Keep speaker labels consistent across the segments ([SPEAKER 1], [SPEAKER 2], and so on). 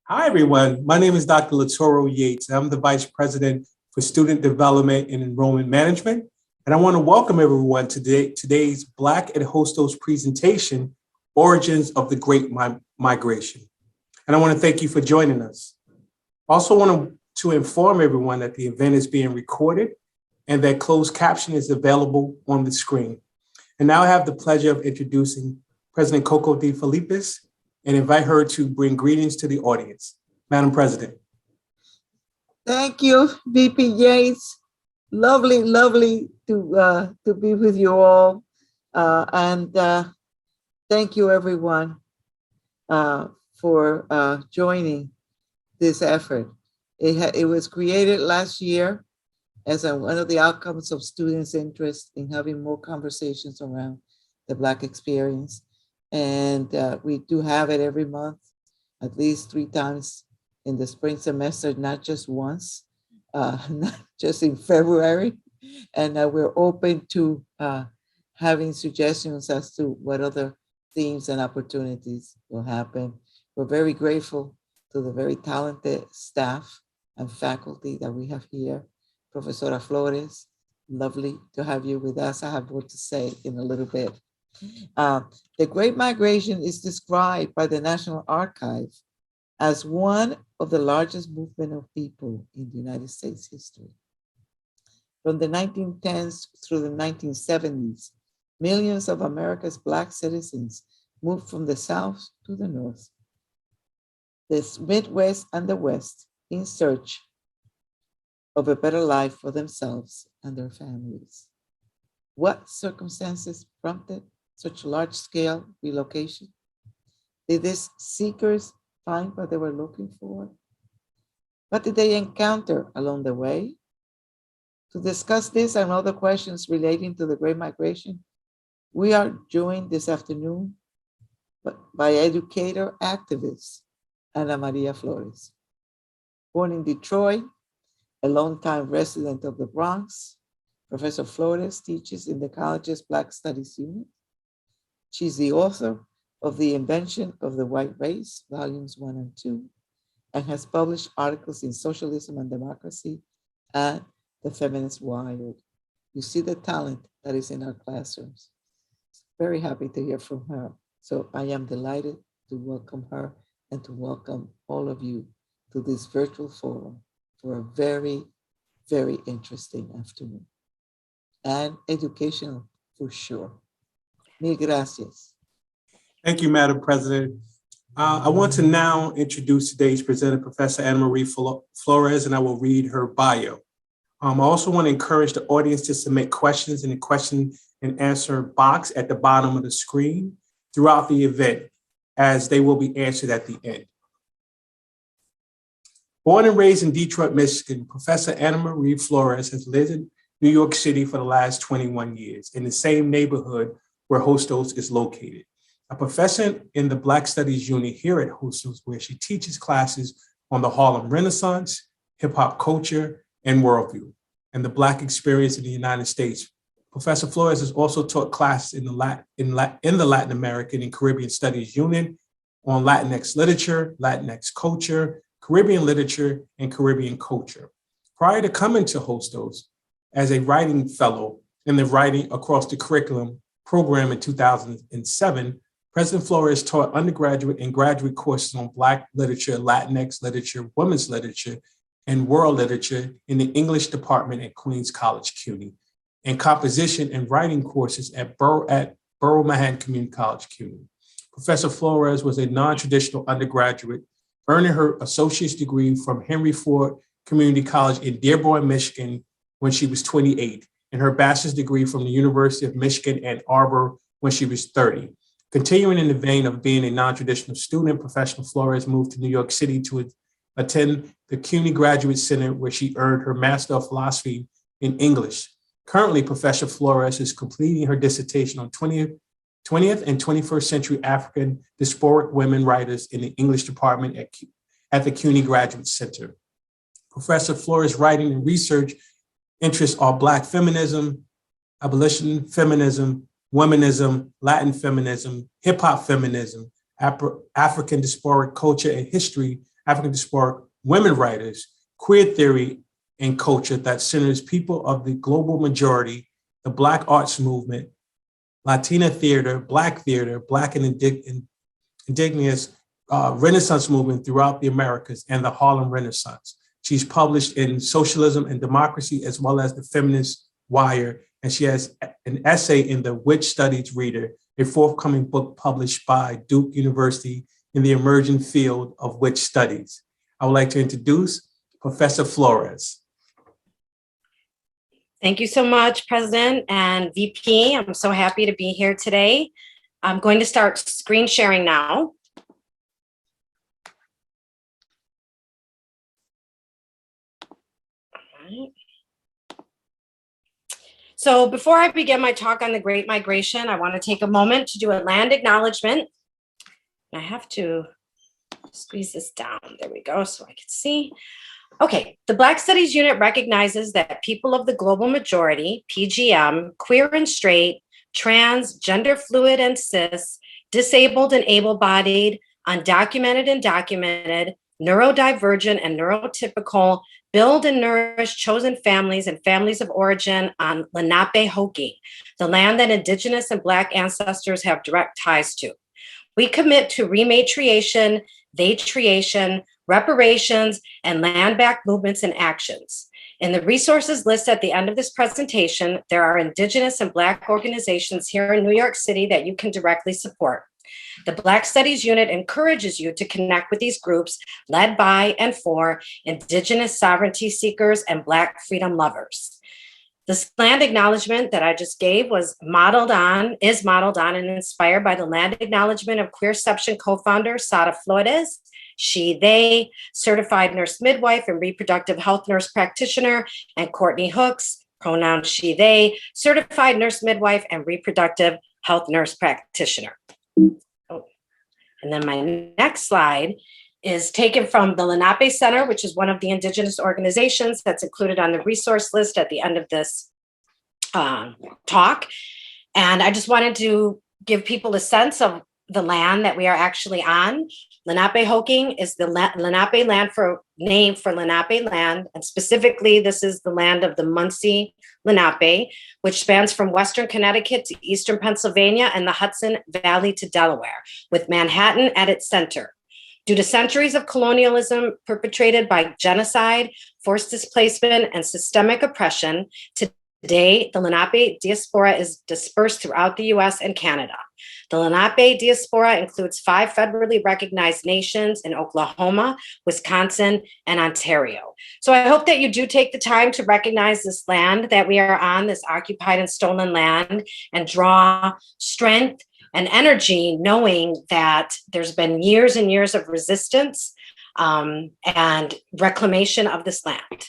[SPEAKER 1] Hi, everyone. My name is Dr. Latoro Yates. I'm the Vice President for Student Development and Enrollment Management. And I want to welcome everyone to today's Black and Hostos presentation, Origins of the Great Migration. And I want to thank you for joining us. Also want to inform everyone that the event is being recorded and that closed caption is available on the screen. And now I have the pleasure of introducing President Coco de Felipes and invite her to bring greetings to the audience. Madam President.
[SPEAKER 2] Thank you, VP Yates. Lovely to be with you all. And thank you everyone for joining this effort. It was created last year as one of the outcomes of students' interest in having more conversations around the Black experience. And we do have it every month, at least 3 times in the spring semester, not just once, not just in February. And we're open to having suggestions as to what other themes and opportunities will happen. We're very grateful to the very talented staff and faculty that we have here. Professora Flores, lovely to have you with us. I have more to say in a little bit. The Great Migration is described by the National Archive as one of the largest movements of people in the United States history. From the 1910s through the 1970s, millions of America's Black citizens moved from the South to the North, the Midwest and the West in search of a better life for themselves and their families. What circumstances prompted such large-scale relocation? Did these seekers find what they were looking for? What did they encounter along the way? To discuss this and other questions relating to the Great Migration, we are joined this afternoon by educator activist Anamaría Flores. Born in Detroit, a longtime resident of the Bronx, Professor Flores teaches in the college's Black Studies unit. She's the author of The Invention of the White Race, volumes 1 and 2, and has published articles in Socialism and Democracy and The Feminist Wild. You see the talent that is in our classrooms. Very happy to hear from her. So I am delighted to welcome her and to welcome all of you to this virtual forum for a very, very interesting afternoon and educational for sure. Mil gracias.
[SPEAKER 1] Thank you, Madam President. I want to now introduce today's presenter, Professor Anamaría Flores, and I will read her bio. I also want to encourage the audience to submit questions in the question and answer box at the bottom of the screen throughout the event, as they will be answered at the end. Born and raised in Detroit, Michigan, Professor Anamaría Flores has lived in New York City for the last 21 years in the same neighborhood where Hostos is located. A professor in the Black Studies unit here at Hostos, where she teaches classes on the Harlem Renaissance, hip hop culture, and worldview, and the Black experience in the United States. Professor Flores has also taught classes in the Latin American and Caribbean Studies unit on Latinx literature, Latinx culture, Caribbean literature, and Caribbean culture. Prior to coming to Hostos as a writing fellow in the Writing Across the Curriculum program in 2007, President Flores taught undergraduate and graduate courses on Black literature, Latinx literature, women's literature, and world literature in the English department at Queens College, CUNY, and composition and writing courses at Borough Manhattan Community College, CUNY. Professor Flores was a non-traditional undergraduate, earning her associate's degree from Henry Ford Community College in Dearborn, Michigan, when she was 28, and her bachelor's degree from the University of Michigan Ann Arbor when she was 30. Continuing in the vein of being a non-traditional student, Professor Flores moved to New York City to attend the CUNY Graduate Center, where she earned her Master of Philosophy in English. Currently, Professor Flores is completing her dissertation on 20th and 21st century African diasporic women writers in the English department at the CUNY Graduate Center. Professor Flores' writing and research interests are Black feminism, abolition feminism, womanism, Latin feminism, hip hop feminism, African diasporic culture and history, African diasporic women writers, queer theory and culture that centers people of the global majority, the Black arts movement, Latina theater, Black and indigenous Renaissance movement throughout the Americas, and the Harlem Renaissance. She's published in Socialism and Democracy, as well as the Feminist Wire, and she has an essay in the Which Studies Reader, a forthcoming book published by Duke University in the emerging field of Which Studies. I would like to introduce Professor Flores.
[SPEAKER 3] Thank you so much, President and VP. I'm so happy to be here today. I'm going to start screen sharing now. So before I begin my talk on the Great Migration, I want to take a moment to do a land acknowledgement. I have to squeeze this down. There we go, so I can see. Okay, the Black Studies Unit recognizes that people of the global majority, PGM, queer and straight, trans, gender fluid and cis, disabled and able-bodied, undocumented and documented, neurodivergent and neurotypical, build and nourish chosen families and families of origin on Lenape Hoking, the land that Indigenous and Black ancestors have direct ties to. We commit to rematriation, vatriation, reparations, and land-back movements and actions. In the resources list at the end of this presentation, there are Indigenous and Black organizations here in New York City that you can directly support. The Black Studies Unit encourages you to connect with these groups led by and for Indigenous sovereignty seekers and Black freedom lovers. This land acknowledgement that I just gave is modeled on and inspired by the land acknowledgement of Queerception co-founder Sada Flores, she, they, certified nurse midwife and reproductive health nurse practitioner, and Courtney Hooks, pronoun she, they, certified nurse midwife and reproductive health nurse practitioner. Oh. And then my next slide is taken from the Lenape Center, which is one of the Indigenous organizations that's included on the resource list at the end of this talk. And I just wanted to give people a sense of the land that we are actually on. Lenape Hoking is the Lenape land name for Lenape Land, and specifically this is the land of the Muncie Lenape, which spans from western Connecticut to eastern Pennsylvania and the Hudson Valley to Delaware, with Manhattan at its center. Due to centuries of colonialism perpetrated by genocide, forced displacement, and systemic oppression, today the Lenape diaspora is dispersed throughout the US and Canada. The Lenape diaspora includes 5 federally recognized nations in Oklahoma, Wisconsin, and Ontario. So I hope that you do take the time to recognize this land that we are on, this occupied and stolen land, and draw strength and energy knowing that there's been years and years of resistance and reclamation of this land.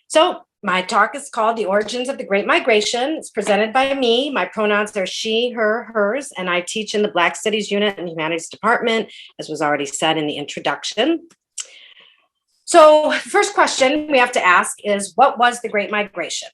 [SPEAKER 3] So my talk is called The Origins of the Great Migration. It's presented by me. My pronouns are she, her, hers, and I teach in the Black Studies Unit in the Humanities Department, as was already said in the introduction. So the first question we have to ask is, what was the Great Migration?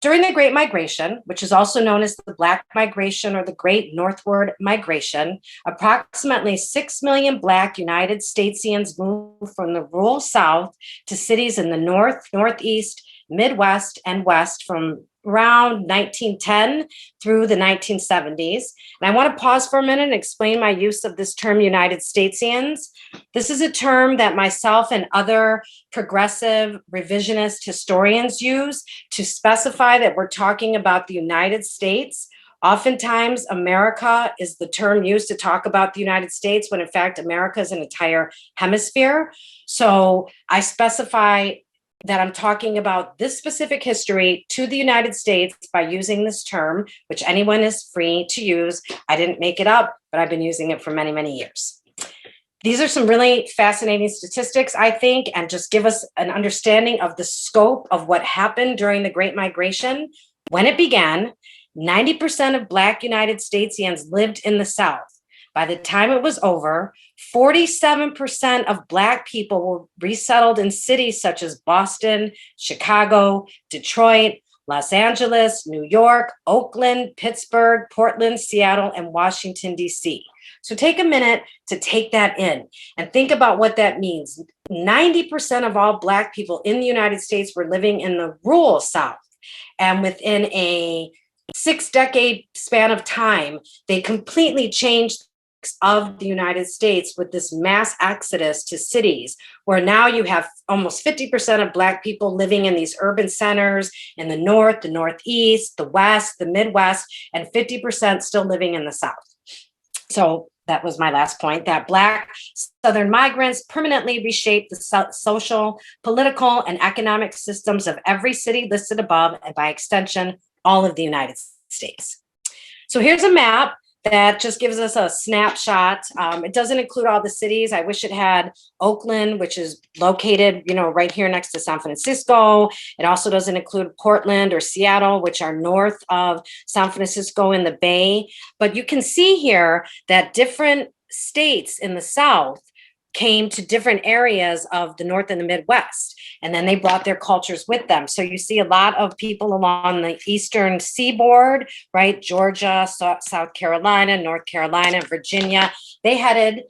[SPEAKER 3] During the Great Migration, which is also known as the Black Migration or the Great Northward Migration, approximately 6 million Black United Statesians moved from the rural South to cities in the North, Northeast, Midwest, and West from around 1910 through the 1970s. And I want to pause for a minute and explain my use of this term United Statesians. This is a term that myself and other progressive revisionist historians use to specify that we're talking about the United States. Oftentimes, America is the term used to talk about the United States, when in fact, America is an entire hemisphere. So I specify that I'm talking about this specific history to the United States by using this term, which anyone is free to use. I didn't make it up, but I've been using it for many, many years. These are some really fascinating statistics, I think, and just give us an understanding of the scope of what happened during the Great Migration. When it began, 90% of Black United Statesians lived in the South. By the time it was over, 47% of Black people were resettled in cities such as Boston, Chicago, Detroit, Los Angeles, New York, Oakland, Pittsburgh, Portland, Seattle, and Washington, D.C. So take a minute to take that in and think about what that means. 90% of all Black people in the United States were living in the rural South. And within a 6-decade span of time, they completely changed of the United States with this mass exodus to cities, where now you have almost 50% of Black people living in these urban centers in the North, the Northeast, the West, the Midwest, and 50% still living in the South. So that was my last point, that Black Southern migrants permanently reshaped the social, political, and economic systems of every city listed above, and by extension, all of the United States. So here's a map that just gives us a snapshot. It doesn't include all the cities. I wish it had Oakland, which is located, right here next to San Francisco. It also doesn't include Portland or Seattle, which are north of San Francisco in the Bay. But you can see here that different states in the South came to different areas of the North and the Midwest, and then they brought their cultures with them. So you see a lot of people along the eastern seaboard, right? Georgia, South Carolina, North Carolina, Virginia. They headed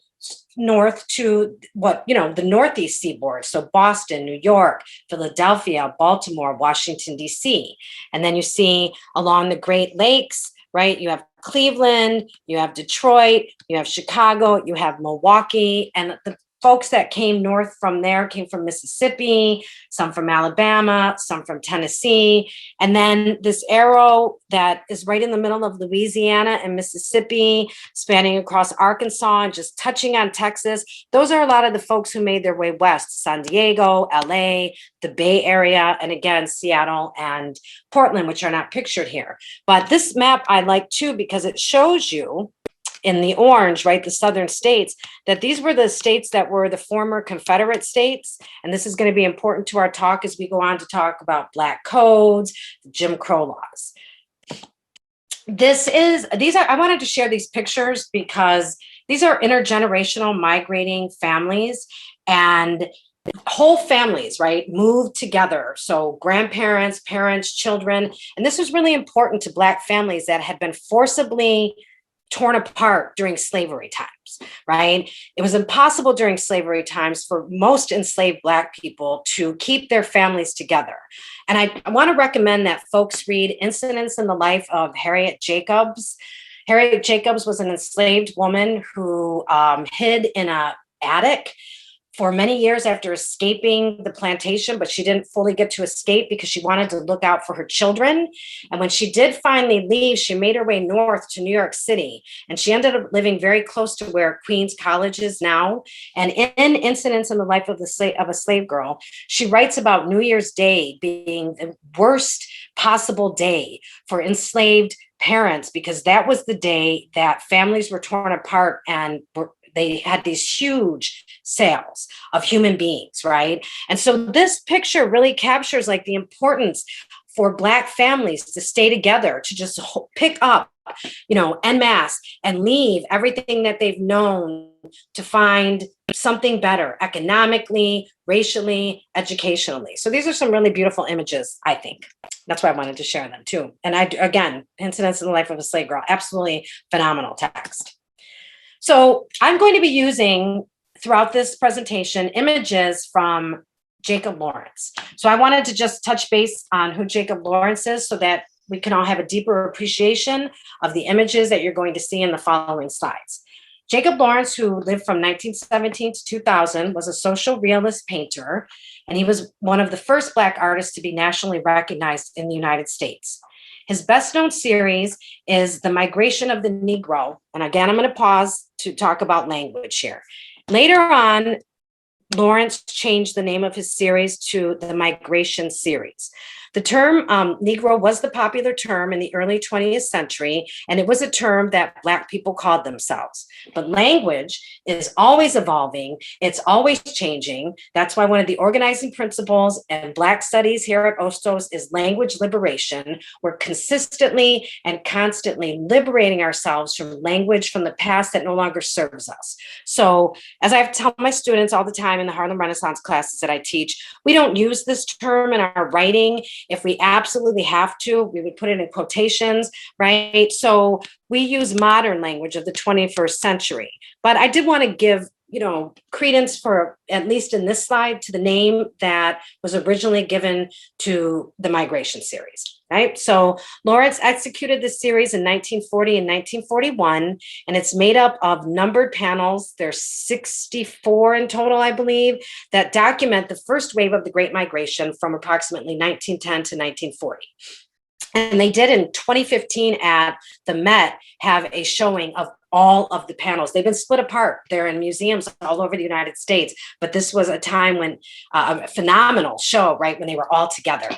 [SPEAKER 3] north to the Northeast seaboard. So Boston, New York, Philadelphia, Baltimore, Washington, D.C. And then you see along the Great Lakes, right? You have Cleveland, you have Detroit, you have Chicago, you have Milwaukee, and the folks that came north from there came from Mississippi, some from Alabama, some from Tennessee. And then this arrow that is right in the middle of Louisiana and Mississippi, spanning across Arkansas and just touching on Texas. Those are a lot of the folks who made their way west: San Diego, LA, the Bay Area, and again, Seattle and Portland, which are not pictured here. But this map I like too, because it shows you in the orange, right, the southern states, that these were the states that were the former Confederate states. And this is going to be important to our talk as we go on to talk about Black codes, Jim Crow laws. I wanted to share these pictures because these are intergenerational migrating families, and whole families, right, moved together. So grandparents, parents, children. And this was really important to Black families that had been forcibly torn apart during slavery times, right? It was impossible during slavery times for most enslaved Black people to keep their families together. And I want to recommend that folks read Incidents in the Life of Harriet Jacobs. Harriet Jacobs was an enslaved woman who hid in an attic for many years after escaping the plantation, but she didn't fully get to escape because she wanted to look out for her children. And when she did finally leave, she made her way north to New York City, and she ended up living very close to where Queens College is now. And in Incidents in the Life of a Slave Girl, she writes about New Year's Day being the worst possible day for enslaved parents, because that was the day that families were torn apart and they had these huge sales of human beings, right? And so this picture really captures like the importance for Black families to stay together, to just pick up, en masse and leave everything that they've known to find something better economically, racially, educationally. So these are some really beautiful images, I think. That's why I wanted to share them too. And again, Incidents in the Life of a Slave Girl, absolutely phenomenal text. So I'm going to be using throughout this presentation images from Jacob Lawrence. So I wanted to just touch base on who Jacob Lawrence is so that we can all have a deeper appreciation of the images that you're going to see in the following slides. Jacob Lawrence, who lived from 1917 to 2000, was a social realist painter, and he was one of the first Black artists to be nationally recognized in the United States. His best known series is The Migration of the Negro. And again, I'm going to pause to talk about language here. Later on, Lawrence changed the name of his series to the Migration Series. The term Negro was the popular term in the early 20th century, and it was a term that Black people called themselves. But language is always evolving. It's always changing. That's why one of the organizing principles in Black studies here at Hostos is language liberation. We're consistently and constantly liberating ourselves from language from the past that no longer serves us. So as I tell my students all the time in the Harlem Renaissance classes that I teach, we don't use this term in our writing. If we absolutely have to, we would put it in quotations, right? So we use modern language of the 21st century. But I did want to give, credence for, at least in this slide, to the name that was originally given to the migration series, right? So Lawrence executed this series in 1940 and 1941, and it's made up of numbered panels. There's 64 in total, I believe, that document the first wave of the Great Migration from approximately 1910 to 1940. And they did in 2015 at the Met have a showing of all of the panels. They've been split apart. They're in museums all over the United States. But this was a time when a phenomenal show, right, when they were all together.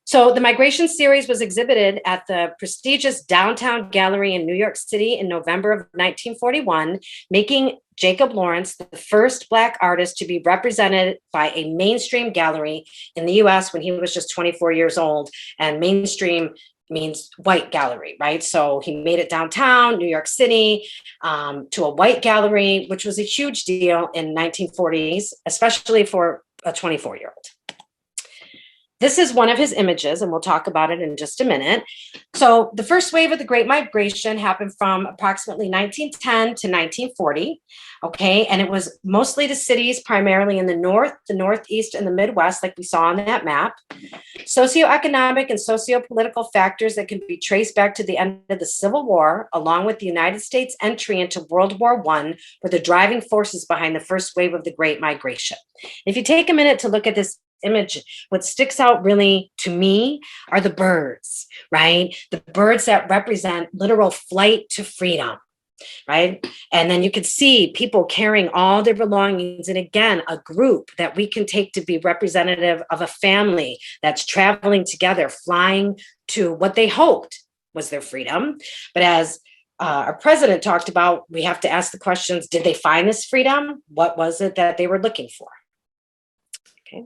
[SPEAKER 3] So the migration series was exhibited at the prestigious Downtown Gallery in New York City in November of 1941, making Jacob Lawrence the first Black artist to be represented by a mainstream gallery in the US when he was just 24 years old. And mainstream means white gallery, right? So he made it downtown, New York City, to a white gallery, which was a huge deal in 1940s, especially for a 24-year-old. This is one of his images, and we'll talk about it in just a minute. So the first wave of the Great Migration happened from approximately 1910 to 1940, okay? And it was mostly to cities, primarily in the North, the Northeast, and the Midwest, like we saw on that map. Socioeconomic and socio-political factors that can be traced back to the end of the Civil War, along with the United States entry into World War I, were the driving forces behind the first wave of the Great Migration. If you take a minute to look at this image, what sticks out really to me are the birds, right? The birds that represent literal flight to freedom, right? And then you can see people carrying all their belongings. And again, a group that we can take to be representative of a family that's traveling together, flying to what they hoped was their freedom. But as our president talked about, we have to ask the questions, did they find this freedom? What was it that they were looking for? Okay.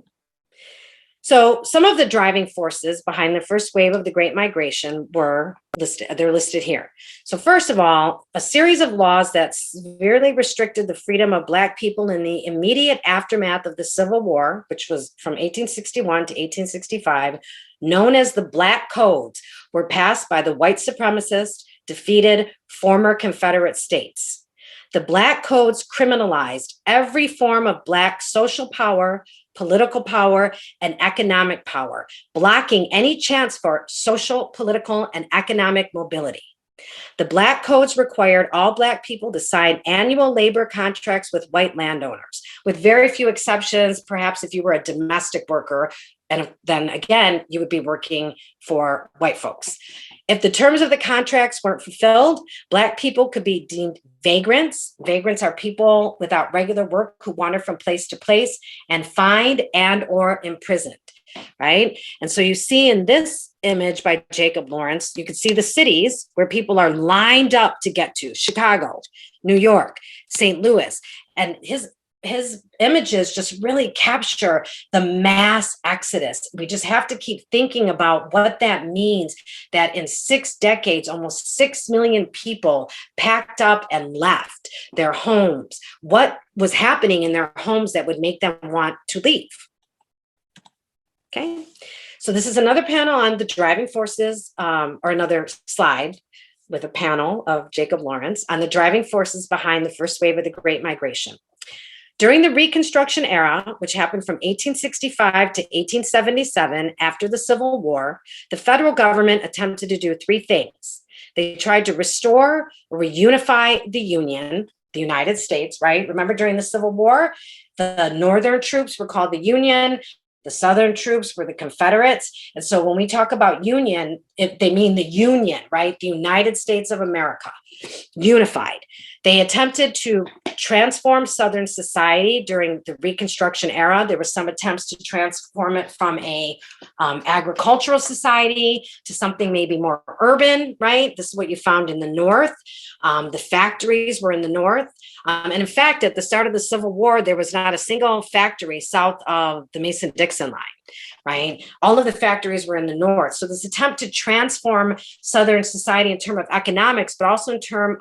[SPEAKER 3] So some of the driving forces behind the first wave of the Great Migration were listed, they're listed here. So first of all, a series of laws that severely restricted the freedom of Black people in the immediate aftermath of the Civil War, which was from 1861 to 1865, known as the Black Codes, were passed by the white supremacist, defeated former Confederate states. The Black Codes criminalized every form of Black social power, political power, and economic power, blocking any chance for social, political, and economic mobility. The Black Codes required all Black people to sign annual labor contracts with white landowners, with very few exceptions, perhaps if you were a domestic worker, and then again, you would be working for white folks. If the terms of the contracts weren't fulfilled, Black people could be deemed vagrants. Vagrants are people without regular work who wander from place to place, and fined and or imprisoned, right? And so you see in this image by Jacob Lawrence, you can see the cities where people are lined up to get to: Chicago, New York, St. Louis. And his images just really capture the mass exodus. We just have to keep thinking about what that means, that in 6 decades, almost 6 million people packed up and left their homes. What was happening in their homes that would make them want to leave? Okay, so this is another panel on the driving forces, or another slide with a panel of Jacob Lawrence on the driving forces behind the first wave of the Great Migration. During the Reconstruction Era, which happened from 1865 to 1877 after the Civil War, the federal government attempted to do 3 things. They tried to restore or reunify the Union, the United States, right? Remember during the Civil War, the Northern troops were called the Union, the Southern troops were the Confederates. And so when we talk about Union, they mean the Union, right? The United States of America, unified. They attempted to transform Southern society during the Reconstruction Era. There were some attempts to transform it from a agricultural society to something maybe more urban, right? This is what you found in the North. The factories were in the North. And in fact, at the start of the Civil War, there was not a single factory south of the Mason-Dixon line, right? All of the factories were in the North. So this attempt to transform Southern society in terms of economics, but also in terms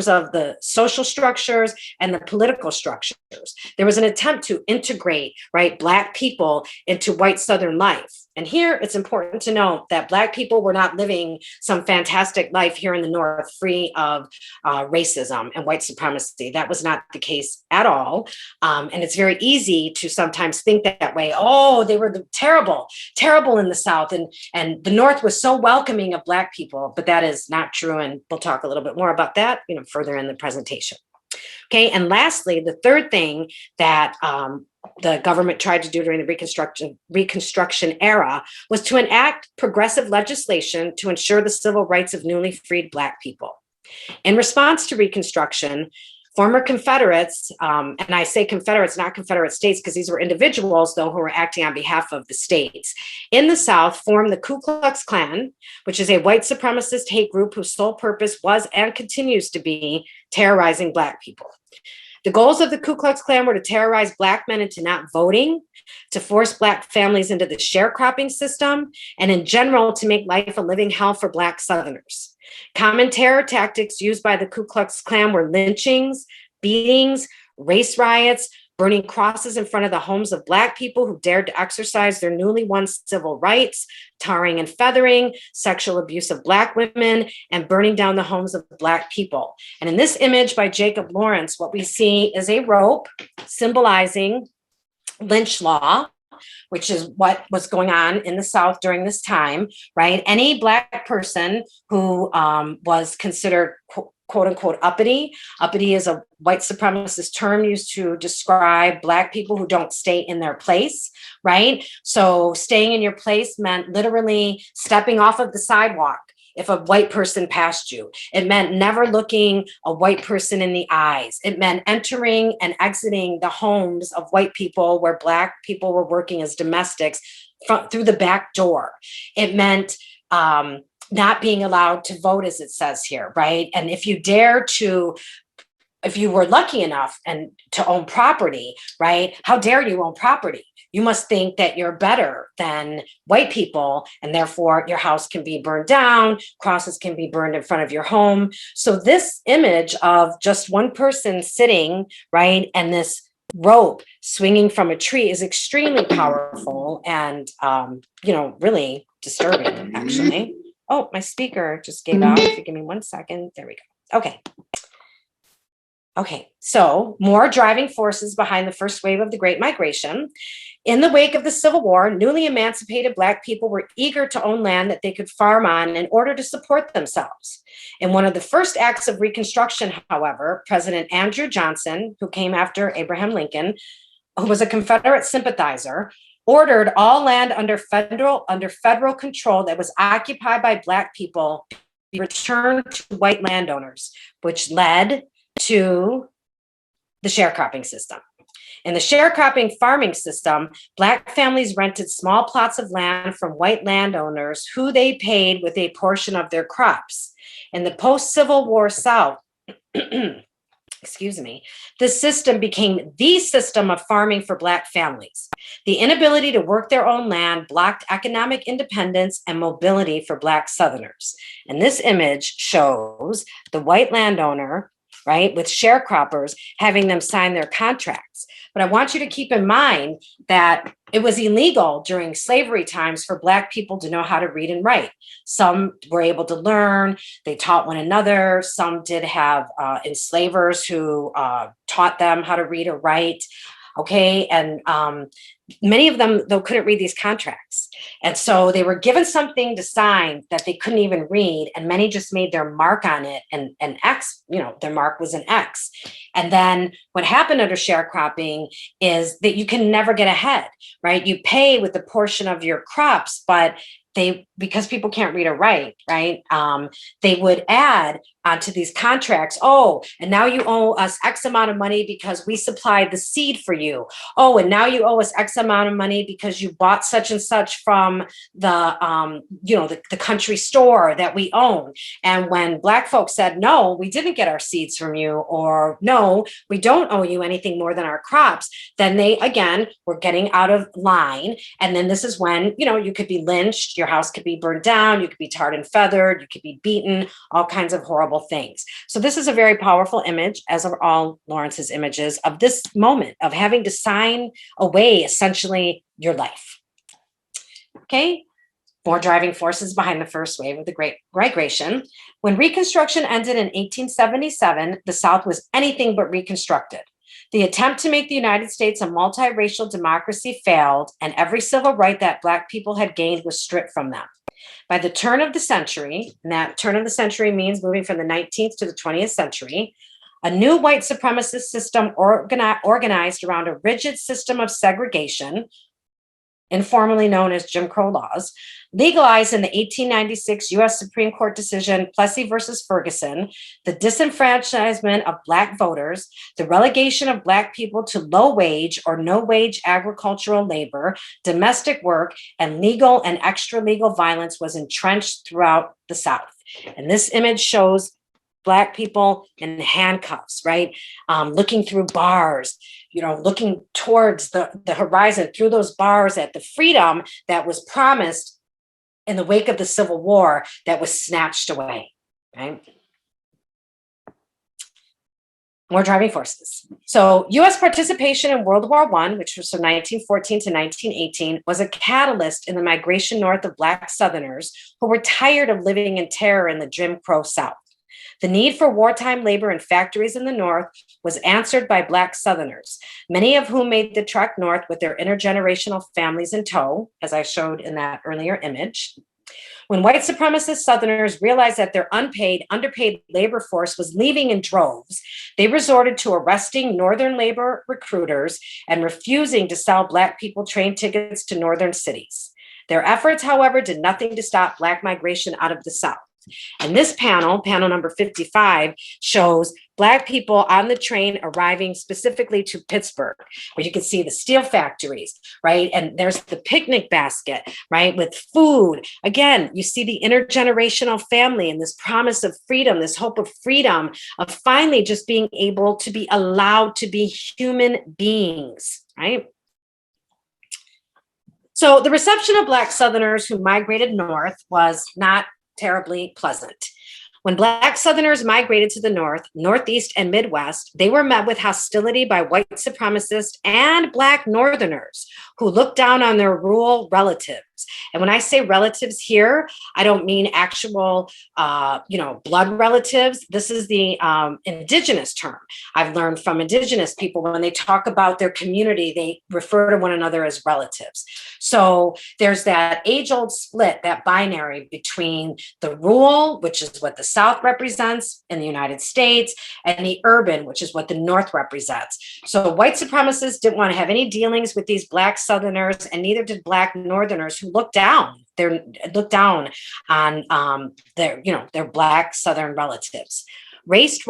[SPEAKER 3] of the social structures and the political structures. There was an attempt to integrate, right, Black people into white Southern life. And here it's important to note that Black people were not living some fantastic life here in the North free of racism and white supremacy. That was not the case at all. And it's very easy to sometimes think that way. Oh, they were terrible in the South. And the North was so welcoming of Black people, but that is not true. And we'll talk a little bit more about that, further in the presentation. Okay, and lastly, the third thing that the government tried to do during the Reconstruction era was to enact progressive legislation to ensure the civil rights of newly freed Black people. In response to Reconstruction, former Confederates, and I say Confederates, not Confederate states, because these were individuals, though, who were acting on behalf of the states, in the South formed the Ku Klux Klan, which is a white supremacist hate group whose sole purpose was and continues to be terrorizing Black people. The goals of the Ku Klux Klan were to terrorize Black men into not voting, to force Black families into the sharecropping system, and in general, to make life a living hell for Black Southerners. Common terror tactics used by the Ku Klux Klan were lynchings, beatings, race riots, burning crosses in front of the homes of Black people who dared to exercise their newly won civil rights, tarring and feathering, sexual abuse of Black women, and burning down the homes of Black people. And in this image by Jacob Lawrence, what we see is a rope symbolizing lynch law, which is what was going on in the South during this time, right? Any Black person who was considered quote unquote uppity. Uppity is a white supremacist term used to describe Black people who don't stay in their place, right? So staying in your place meant literally stepping off of the sidewalk if a white person passed you. It meant never looking a white person in the eyes. It meant entering and exiting the homes of white people where Black people were working as domestics through the back door. It meant not being allowed to vote, as it says here, right? And if you were lucky enough and to own property, right? How dare you own property? You must think that you're better than white people, and therefore your house can be burned down, crosses can be burned in front of your home. So this image of just one person sitting, right, and this rope swinging from a tree is extremely powerful and, really disturbing, actually. Oh, my speaker just gave out. If you give me 1 second, there we go. Okay, so more driving forces behind the first wave of the Great Migration. In the wake of the Civil War, newly emancipated Black people were eager to own land that they could farm on in order to support themselves. In one of the first acts of Reconstruction, however, President Andrew Johnson, who came after Abraham Lincoln, who was a Confederate sympathizer, ordered all land under federal control that was occupied by Black people be returned to white landowners, which led to the sharecropping system. In the sharecropping farming system, Black families rented small plots of land from white landowners who they paid with a portion of their crops. In the post-Civil War South, this system became the system of farming for Black families. The inability to work their own land blocked economic independence and mobility for Black Southerners. And this image shows the white landowner, right, with sharecroppers having them sign their contracts. But I want you to keep in mind that it was illegal during slavery times for Black people to know how to read and write. Some were able to learn, they taught one another. Some did have enslavers who taught them how to read or write. Okay, and many of them, though, couldn't read these contracts. And so they were given something to sign that they couldn't even read, and many just made their mark on it, and an X, their mark was an X. And then what happened under sharecropping is that you can never get ahead, right? You pay with a portion of your crops, but because people can't read or write, right? They would add onto these contracts, oh, and now you owe us X amount of money because we supplied the seed for you. Oh, and now you owe us X amount of money because you bought such and such from the country store that we own. And when Black folks said, no, we didn't get our seeds from you, or no, we don't owe you anything more than our crops, then they, again, were getting out of line. And then this is when, you could be lynched, your house could be burned down, you could be tarred and feathered, you could be beaten, all kinds of horrible things. So this is a very powerful image, as are all Lawrence's images, of this moment of having to sign away essentially your life. Okay, more driving forces behind the first wave of the Great Migration. When Reconstruction ended in 1877, the South was anything but reconstructed. The attempt to make the United States a multiracial democracy failed, and every civil right that Black people had gained was stripped from them. By the turn of the century, and that turn of the century means moving from the 19th to the 20th century, a new white supremacist system organized around a rigid system of segregation, informally known as Jim Crow laws, legalized in the 1896 US Supreme Court decision Plessy versus Ferguson, the disenfranchisement of Black voters, the relegation of Black people to low wage or no wage agricultural labor, domestic work, and legal and extra legal violence was entrenched throughout the South. And this image shows Black people in handcuffs, right? Looking through bars, looking towards the horizon through those bars at the freedom that was promised in the wake of the Civil War that was snatched away, right? More driving forces. So US participation in World War I, which was from 1914 to 1918, was a catalyst in the migration north of Black Southerners who were tired of living in terror in the Jim Crow South. The need for wartime labor in factories in the North was answered by Black Southerners, many of whom made the trek north with their intergenerational families in tow, as I showed in that earlier image. When white supremacist Southerners realized that their underpaid labor force was leaving in droves, they resorted to arresting Northern labor recruiters and refusing to sell Black people train tickets to Northern cities. Their efforts, however, did nothing to stop Black migration out of the South. And this panel number 55, shows Black people on the train arriving specifically to Pittsburgh, where you can see the steel factories, right? And there's the picnic basket, right? With food. Again, you see the intergenerational family and this promise of freedom, this hope of freedom, of finally just being able to be allowed to be human beings, right? So the reception of Black Southerners who migrated north was not terribly pleasant. When Black Southerners migrated to the North, Northeast, and Midwest, they were met with hostility by white supremacists and Black Northerners who looked down on their rural relatives. And when I say relatives here, I don't mean actual, blood relatives. This is the indigenous term. I've learned from indigenous people when they talk about their community, they refer to one another as relatives. So there's that age-old split, that binary between the rural, which is what the South represents in the United States, and the urban, which is what the North represents. So white supremacists didn't want to have any dealings with these Black Southerners, and neither did Black Northerners, who looked down. They looked down on their Black Southern relatives. Race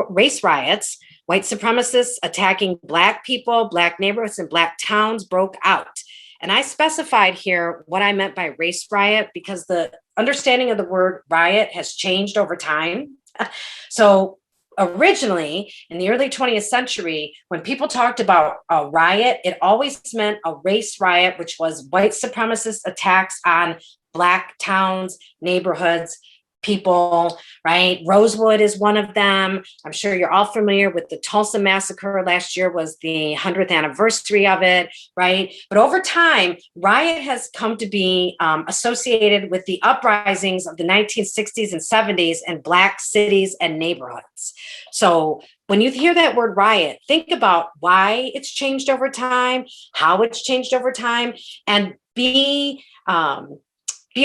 [SPEAKER 3] riots, white supremacists attacking Black people, Black neighborhoods, and Black towns broke out. And I specified here what I meant by race riot because the understanding of the word riot has changed over time. So originally, in the early 20th century, when people talked about a riot, it always meant a race riot, which was white supremacist attacks on Black towns, neighborhoods, people, right? Rosewood is one of them. I'm sure you're all familiar with the Tulsa massacre. Last year was the 100th anniversary of it, right? But over time, riot has come to be associated with the uprisings of the 1960s and 70s in Black cities and neighborhoods. So when you hear that word riot, think about why it's changed over time, how it's changed over time, and be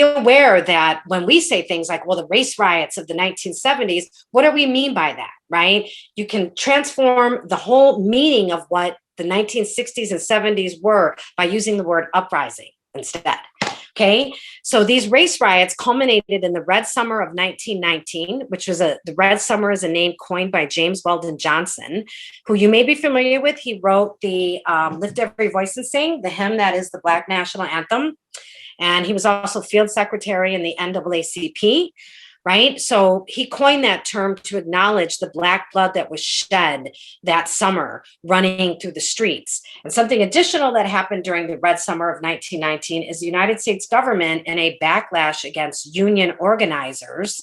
[SPEAKER 3] aware that when we say things like, well, the race riots of the 1970s, what do we mean by that, right? You can transform the whole meaning of what the 1960s and 70s were by using the word uprising instead. Okay, so these race riots culminated in the Red Summer of 1919, which was the Red Summer is a name coined by James Weldon Johnson, who you may be familiar with. He wrote the Lift Every Voice and Sing, the hymn that is the Black national anthem. And he was also field secretary in the NAACP, right? So he coined that term to acknowledge the Black blood that was shed that summer running through the streets. And something additional that happened during the Red Summer of 1919 is the United States government, in a backlash against union organizers,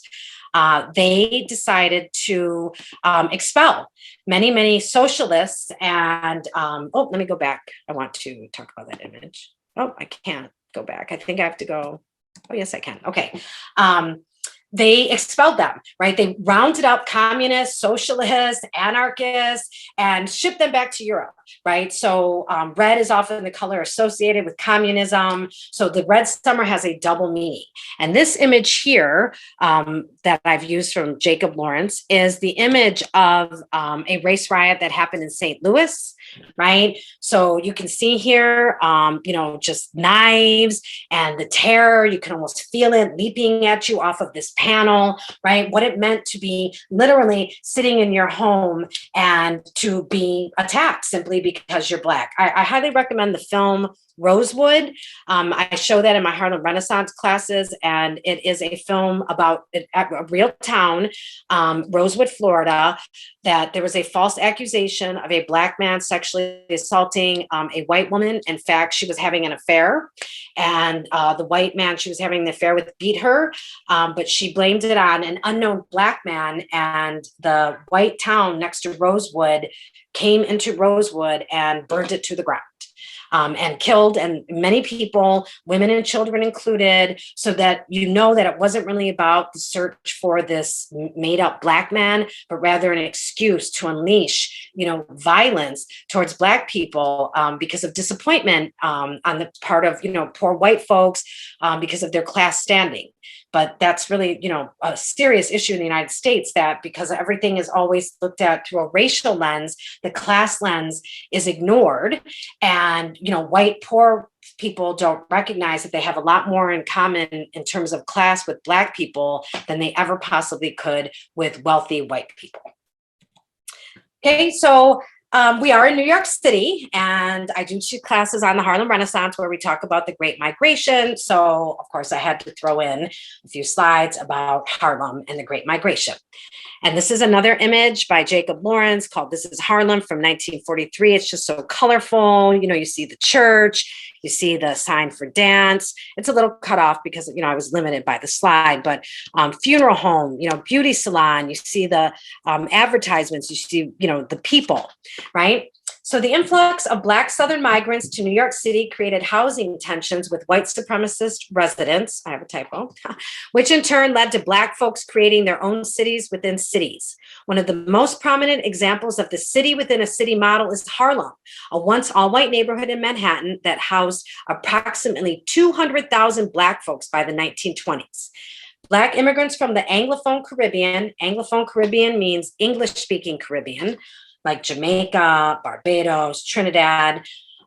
[SPEAKER 3] they decided to expel many socialists. And let me go back. I want to talk about that image. Oh, I can't. go back. I think I have to go. Oh, yes, I can. Okay. They expelled them, right? They rounded up communists, socialists, anarchists, and shipped them back to Europe, right? So red is often the color associated with communism. So the red summer has a double meaning. And this image here that I've used from Jacob Lawrence is the image of a race riot that happened in St. Louis, right? So you can see here, just knives and the terror. You can almost feel it leaping at you off of this panel, right? What it meant to be literally sitting in your home and to be attacked simply because you're Black. I highly recommend the film Rosewood. I show that in my Harlem Renaissance classes, and it is a film about a real town, Rosewood, Florida, that there was a false accusation of a Black man sexually assaulting a white woman. In fact, she was having an affair, and the white man she was having an affair with beat her, but she blamed it on an unknown Black man, and the white town next to Rosewood came into Rosewood and burned it to the ground. And killed, and many people, women and children included, so that you know that it wasn't really about the search for this made up Black man, but rather an excuse to unleash, violence towards Black people because of disappointment on the part of, poor white folks because of their class standing. But that's really, a serious issue in the United States, that because everything is always looked at through a racial lens, the class lens is ignored. And, white poor people don't recognize that they have a lot more in common in terms of class with Black people than they ever possibly could with wealthy white people. Okay, so we are in New York City, and I do 2 classes on the Harlem Renaissance where we talk about the Great Migration. So, of course, I had to throw in a few slides about Harlem and the Great Migration. And this is another image by Jacob Lawrence called This is Harlem from 1943. It's just so colorful. You see the church, you see the sign for dance. It's a little cut off because, I was limited by the slide, but funeral home, beauty salon, you see the advertisements, you see, the people, right? So the influx of Black Southern migrants to New York City created housing tensions with white supremacist residents, I have a typo, which in turn led to Black folks creating their own cities within cities. One of the most prominent examples of the city within a city model is Harlem, a once all-white neighborhood in Manhattan that housed approximately 200,000 Black folks by the 1920s. Black immigrants from the Anglophone Caribbean means English-speaking Caribbean, like Jamaica, Barbados, Trinidad,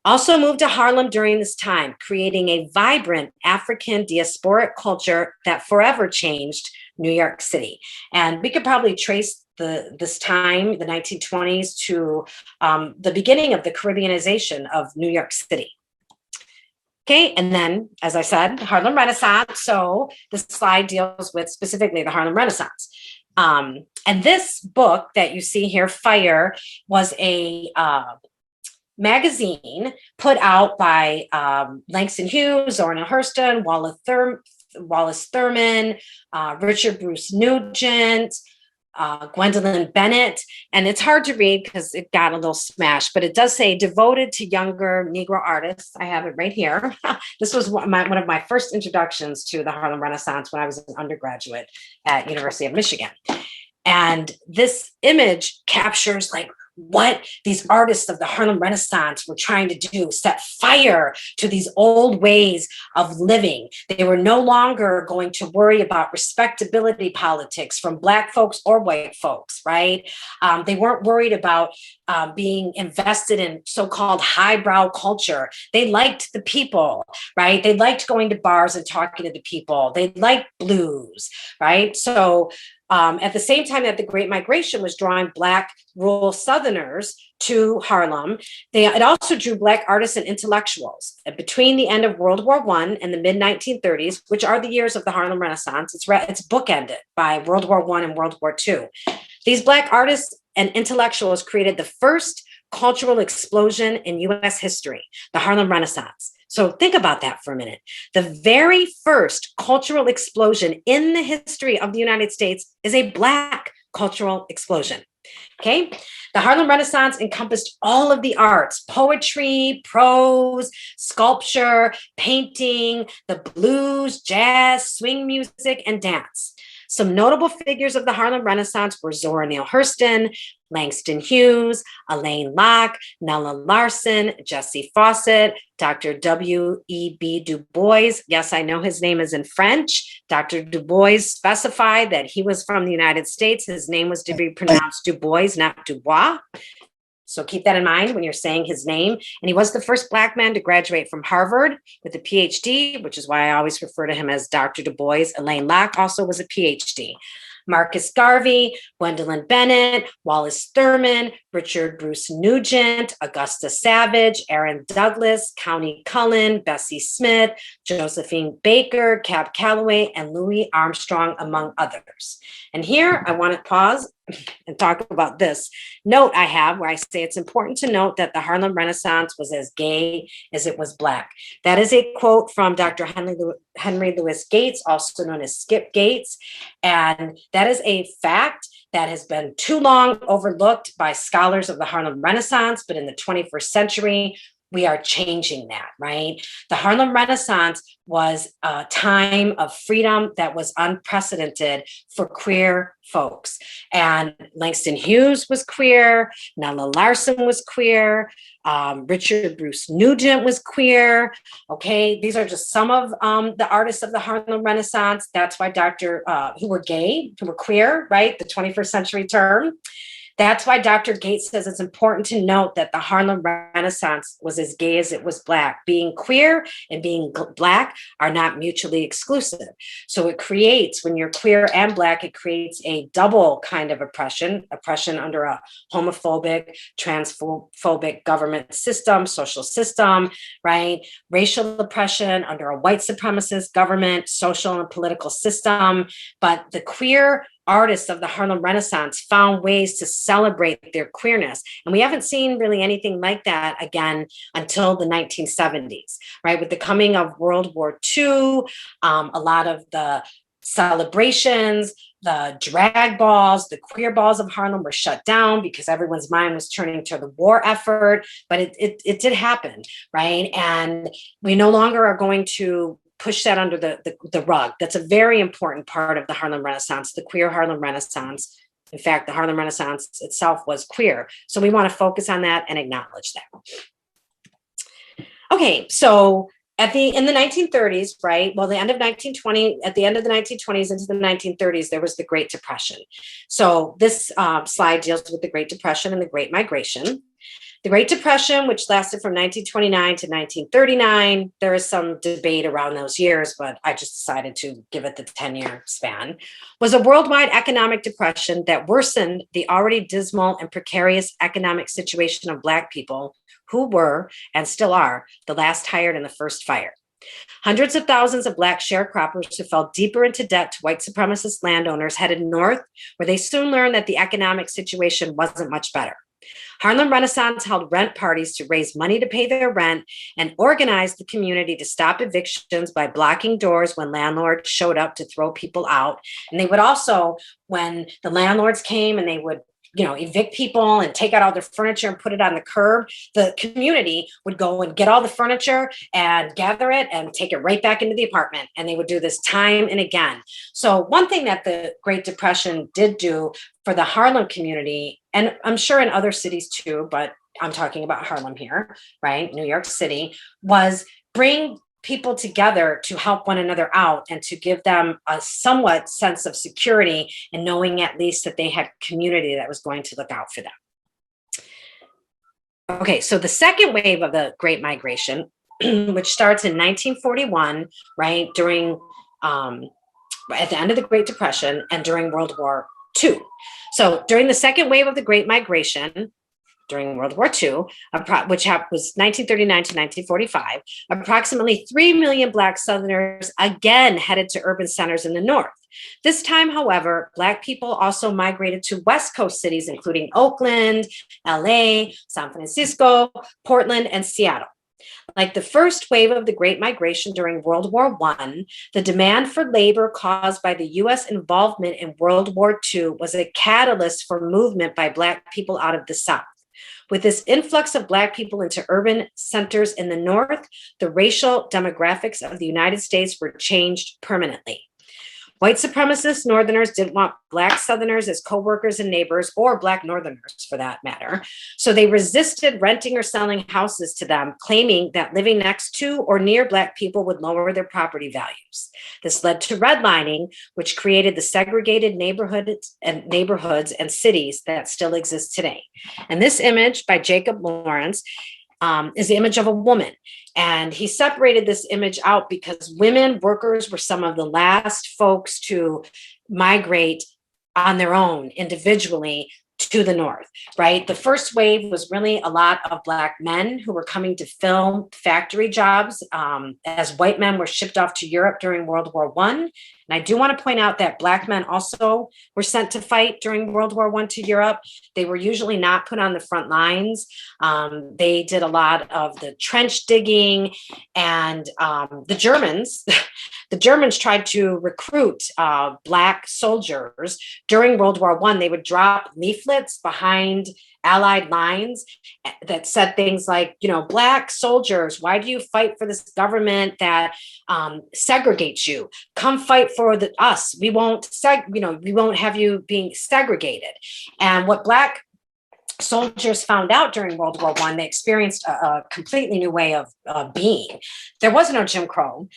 [SPEAKER 3] also moved to Harlem during this time, creating a vibrant African diasporic culture that forever changed New York City. And we could probably trace this time, the 1920s, to the beginning of the Caribbeanization of New York City. Okay, and then, as I said, the Harlem Renaissance. So this slide deals with specifically the Harlem Renaissance. And this book that you see here, Fire, was a magazine put out by Langston Hughes, Orna Hurston, Wallace Thurman, Richard Bruce Nugent, Gwendolyn Bennett. And it's hard to read because it got a little smashed, but it does say devoted to younger Negro artists. I have it right here. This was one of my first introductions to the Harlem Renaissance when I was an undergraduate at University of Michigan. And this image captures what these artists of the Harlem Renaissance were trying to do, set fire to these old ways of living. They were no longer going to worry about respectability politics from Black folks or white folks, right? They weren't worried about being invested in so-called highbrow culture. They liked the people, right? They liked going to bars and talking to the people. They liked blues, right? So at the same time that the Great Migration was drawing Black rural Southerners to Harlem, it also drew Black artists and intellectuals. And between the end of World War I and the mid-1930s, which are the years of the Harlem Renaissance, it's bookended by World War I and World War II. These Black artists and intellectuals created the first cultural explosion in U.S. history, the Harlem Renaissance. So think about that for a minute. The very first cultural explosion in the history of the United States is a Black cultural explosion. Okay, the Harlem Renaissance encompassed all of the arts: poetry, prose, sculpture, painting, the blues, jazz, swing music, and dance. Some notable figures of the Harlem Renaissance were Zora Neale Hurston, Langston Hughes, Elaine Locke, Nella Larson, Jessie Fawcett, Dr. W.E.B. Du Bois. Yes, I know his name is in French. Dr. Du Bois specified that he was from the United States. His name was to be pronounced Du Bois, not Dubois. So keep that in mind when you're saying his name. And he was the first Black man to graduate from Harvard with a PhD, which is why I always refer to him as Dr. Du Bois. Elaine Locke also was a PhD. Marcus Garvey, Gwendolyn Bennett, Wallace Thurman, Richard Bruce Nugent, Augusta Savage, Aaron Douglas, Countee Cullen, Bessie Smith, Josephine Baker, Cab Calloway, and Louis Armstrong, among others. And here I want to pause and talk about this note I have where I say it's important to note that the Harlem Renaissance was as gay as it was Black. That is a quote from Dr. Henry Louis Gates, also known as Skip Gates. And that is a fact that has been too long overlooked by scholars of the Harlem Renaissance, but in the 21st century, we are changing that, right? The Harlem Renaissance was a time of freedom that was unprecedented for queer folks. And Langston Hughes was queer, Nella Larson was queer, Richard Bruce Nugent was queer. Okay, these are just some of the artists of the Harlem Renaissance. That's why who were gay, who were queer, right? The 21st century term. That's why Dr. Gates says it's important to note that the Harlem Renaissance was as gay as it was Black. Being queer and being Black are not mutually exclusive. So it creates, when you're queer and Black, it creates a double kind of oppression under a homophobic, transphobic government system, social system, right? Racial oppression under a white supremacist government, social and political system. But the queer artists of the Harlem Renaissance found ways to celebrate their queerness. And we haven't seen really anything like that again until the 1970s, right? With the coming of World War II, a lot of the celebrations, the drag balls, the queer balls of Harlem were shut down because everyone's mind was turning to the war effort. But it did happen, right? And we no longer are going to push that under the rug. That's a very important part of the Harlem Renaissance, the queer Harlem Renaissance. In fact, the Harlem Renaissance itself was queer. So we want to focus on that and acknowledge that. Okay, so in the 1930s, right? Well, at the end of the 1920s into the 1930s, there was the Great Depression. So this slide deals with the Great Depression and the Great Migration. The Great Depression, which lasted from 1929 to 1939, there is some debate around those years, but I just decided to give it the 10-year span, was a worldwide economic depression that worsened the already dismal and precarious economic situation of Black people who were, and still are, the last hired and the first fired. Hundreds of thousands of Black sharecroppers who fell deeper into debt to white supremacist landowners headed north, where they soon learned that the economic situation wasn't much better. Harlem Renaissance held rent parties to raise money to pay their rent and organized the community to stop evictions by blocking doors when landlords showed up to throw people out. And they would also, when the landlords came and they would evict people and take out all their furniture and put it on the curb, the community would go and get all the furniture and gather it and take it right back into the apartment. And they would do this time and again. So one thing that the Great Depression did do for the Harlem community, and I'm sure in other cities too, but I'm talking about Harlem here, right? New York City, was bring people together to help one another out and to give them a somewhat sense of security and knowing at least that they had community that was going to look out for them. Okay, so the second wave of the Great Migration, which starts in 1941, right, during, at the end of the Great Depression and during World War II. So during the second wave of the Great Migration, during World War II, which was 1939 to 1945, approximately 3 million Black Southerners again headed to urban centers in the North. This time, however, Black people also migrated to West Coast cities, including Oakland, LA, San Francisco, Portland, and Seattle. Like the first wave of the Great Migration during World War I, the demand for labor caused by the U.S. involvement in World War II was a catalyst for movement by Black people out of the South. With this influx of Black people into urban centers in the North, the racial demographics of the United States were changed permanently. White supremacist Northerners didn't want Black Southerners as co-workers and neighbors, or Black Northerners for that matter. So they resisted renting or selling houses to them, claiming that living next to or near Black people would lower their property values. This led to redlining, which created the segregated neighborhoods and cities that still exist today. And this image by Jacob Lawrence is the image of a woman. And he separated this image out because women workers were some of the last folks to migrate on their own individually to the North, right? The first wave was really a lot of Black men who were coming to fill factory jobs as white men were shipped off to Europe during World War I. And I do want to point out that Black men also were sent to fight during World War I to Europe. They were usually not put on the front lines. They did a lot of the trench digging, and the Germans tried to recruit Black soldiers during World War I. They would drop leaflets behind Allied lines that said things like, Black soldiers, why do you fight for this government that segregates you? Come fight for us. We won't have you being segregated. And what Black soldiers found out during World War I, they experienced a completely new way of being. There was no Jim Crow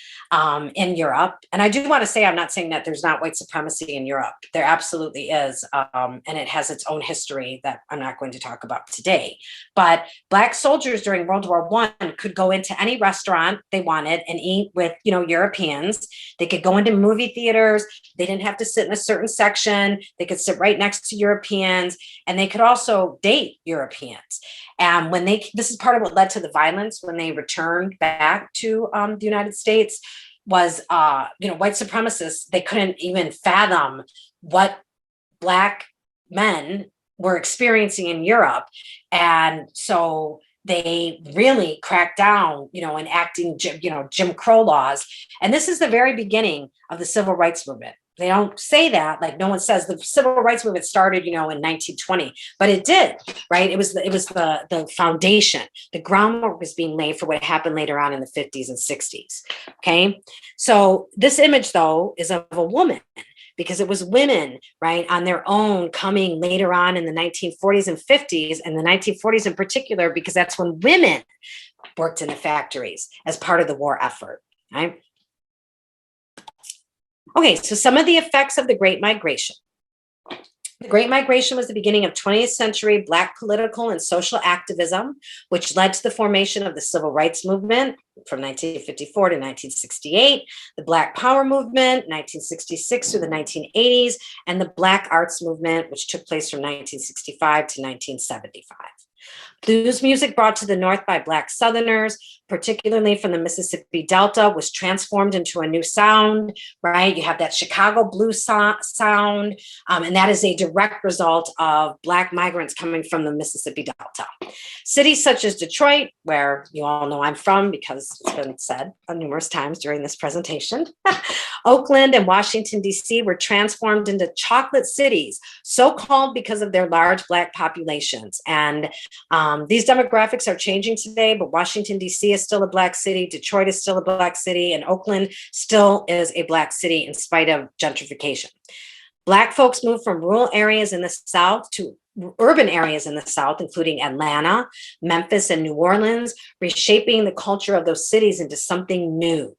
[SPEAKER 3] in Europe. And I do want to say, I'm not saying that there's not white supremacy in Europe. There absolutely is. And it has its own history that I'm not going to talk about today. But Black soldiers during World War I could go into any restaurant they wanted and eat with, Europeans. They could go into movie theaters. They didn't have to sit in a certain section. They could sit right next to Europeans. And they could also date Europeans. And this is part of what led to the violence when they returned back to the United States was, white supremacists, they couldn't even fathom what Black men were experiencing in Europe. And so they really cracked down, enacting, Jim Crow laws. And this is the very beginning of the civil rights movement. They don't say that, like no one says the civil rights movement started, in 1920, but it did, right? It was the foundation. The groundwork was being laid for what happened later on in the 50s and 60s. Okay. So this image though is of a woman, because it was women, right, on their own coming later on in the 1940s and 50s, and the 1940s in particular, because that's when women worked in the factories as part of the war effort, right? Okay, so some of the effects of the Great Migration. The Great Migration was the beginning of 20th century Black political and social activism, which led to the formation of the Civil Rights Movement from 1954 to 1968, the Black Power Movement, 1966 through the 1980s, and the Black Arts Movement, which took place from 1965 to 1975. Blues music brought to the North by Black Southerners, particularly from the Mississippi Delta, was transformed into a new sound, right? You have that Chicago blues sound, and that is a direct result of Black migrants coming from the Mississippi Delta. Cities such as Detroit, where you all know I'm from because it's been said numerous times during this presentation, Oakland and Washington, D.C. were transformed into chocolate cities, so called because of their large Black populations. And these demographics are changing today, but Washington, D.C. is still a Black city, Detroit is still a Black city, and Oakland still is a Black city in spite of gentrification. Black folks moved from rural areas in the South to urban areas in the South, including Atlanta, Memphis, and New Orleans, reshaping the culture of those cities into something new.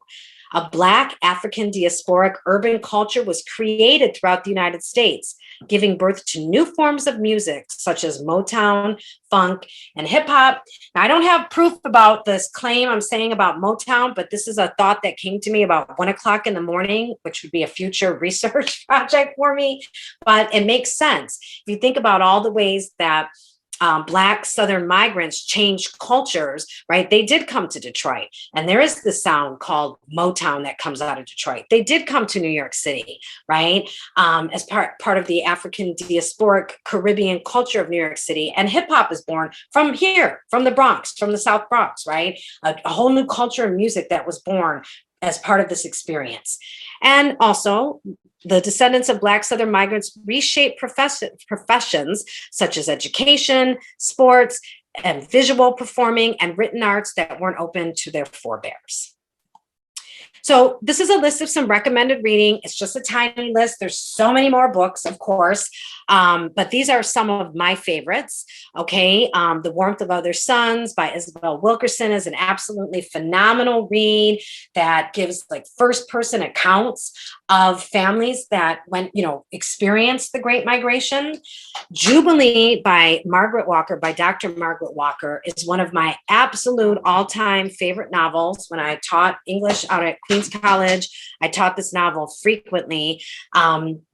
[SPEAKER 3] A Black African diasporic urban culture was created throughout the United States, giving birth to new forms of music such as Motown, funk, and hip hop. Now, I don't have proof about this claim I'm saying about Motown, but this is a thought that came to me about 1 o'clock in the morning, which would be a future research project for me, but it makes sense. If you think about all the ways that Black Southern migrants changed cultures, right? They did come to Detroit, and there is the sound called Motown that comes out of Detroit. They did come to New York City, right? As part of the African diasporic Caribbean culture of New York City. And hip hop is born from here, from the Bronx, from the South Bronx, right? A whole new culture of music that was born as part of this experience. And also, the descendants of Black Southern migrants reshaped professions such as education, sports, and visual performing and written arts that weren't open to their forebears. So this is a list of some recommended reading. It's just a tiny list. There's so many more books, of course, but these are some of my favorites, okay? The Warmth of Other Suns by Isabel Wilkerson is an absolutely phenomenal read that gives like first-person accounts of families that went, experienced the Great Migration. Jubilee by Margaret Walker, by Dr. Margaret Walker, is one of my absolute all-time favorite novels. When I taught English out at Queens College, I taught this novel frequently.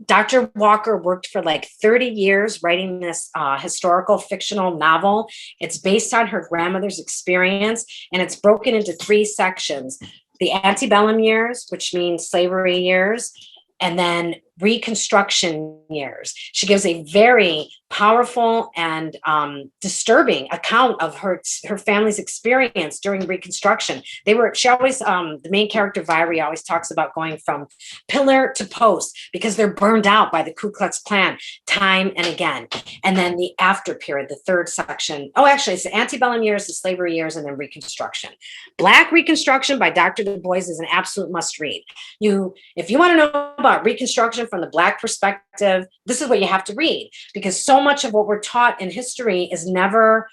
[SPEAKER 3] Dr. Walker worked for like 30 years writing this historical fictional novel. It's based on her grandmother's experience, and it's broken into 3 sections: the antebellum years, which means slavery years, and then Reconstruction years. She gives a very powerful and disturbing account of her family's experience during Reconstruction. The main character, Virey, always talks about going from pillar to post because they're burned out by the Ku Klux Klan time and again. And then the after period, the 3rd section. Oh, actually, it's the antebellum years, the slavery years, and then Reconstruction. Black Reconstruction by Dr. Du Bois is an absolute must read. If you want to know about Reconstruction from the Black perspective, this is what you have to read, because so much of what we're taught in history is never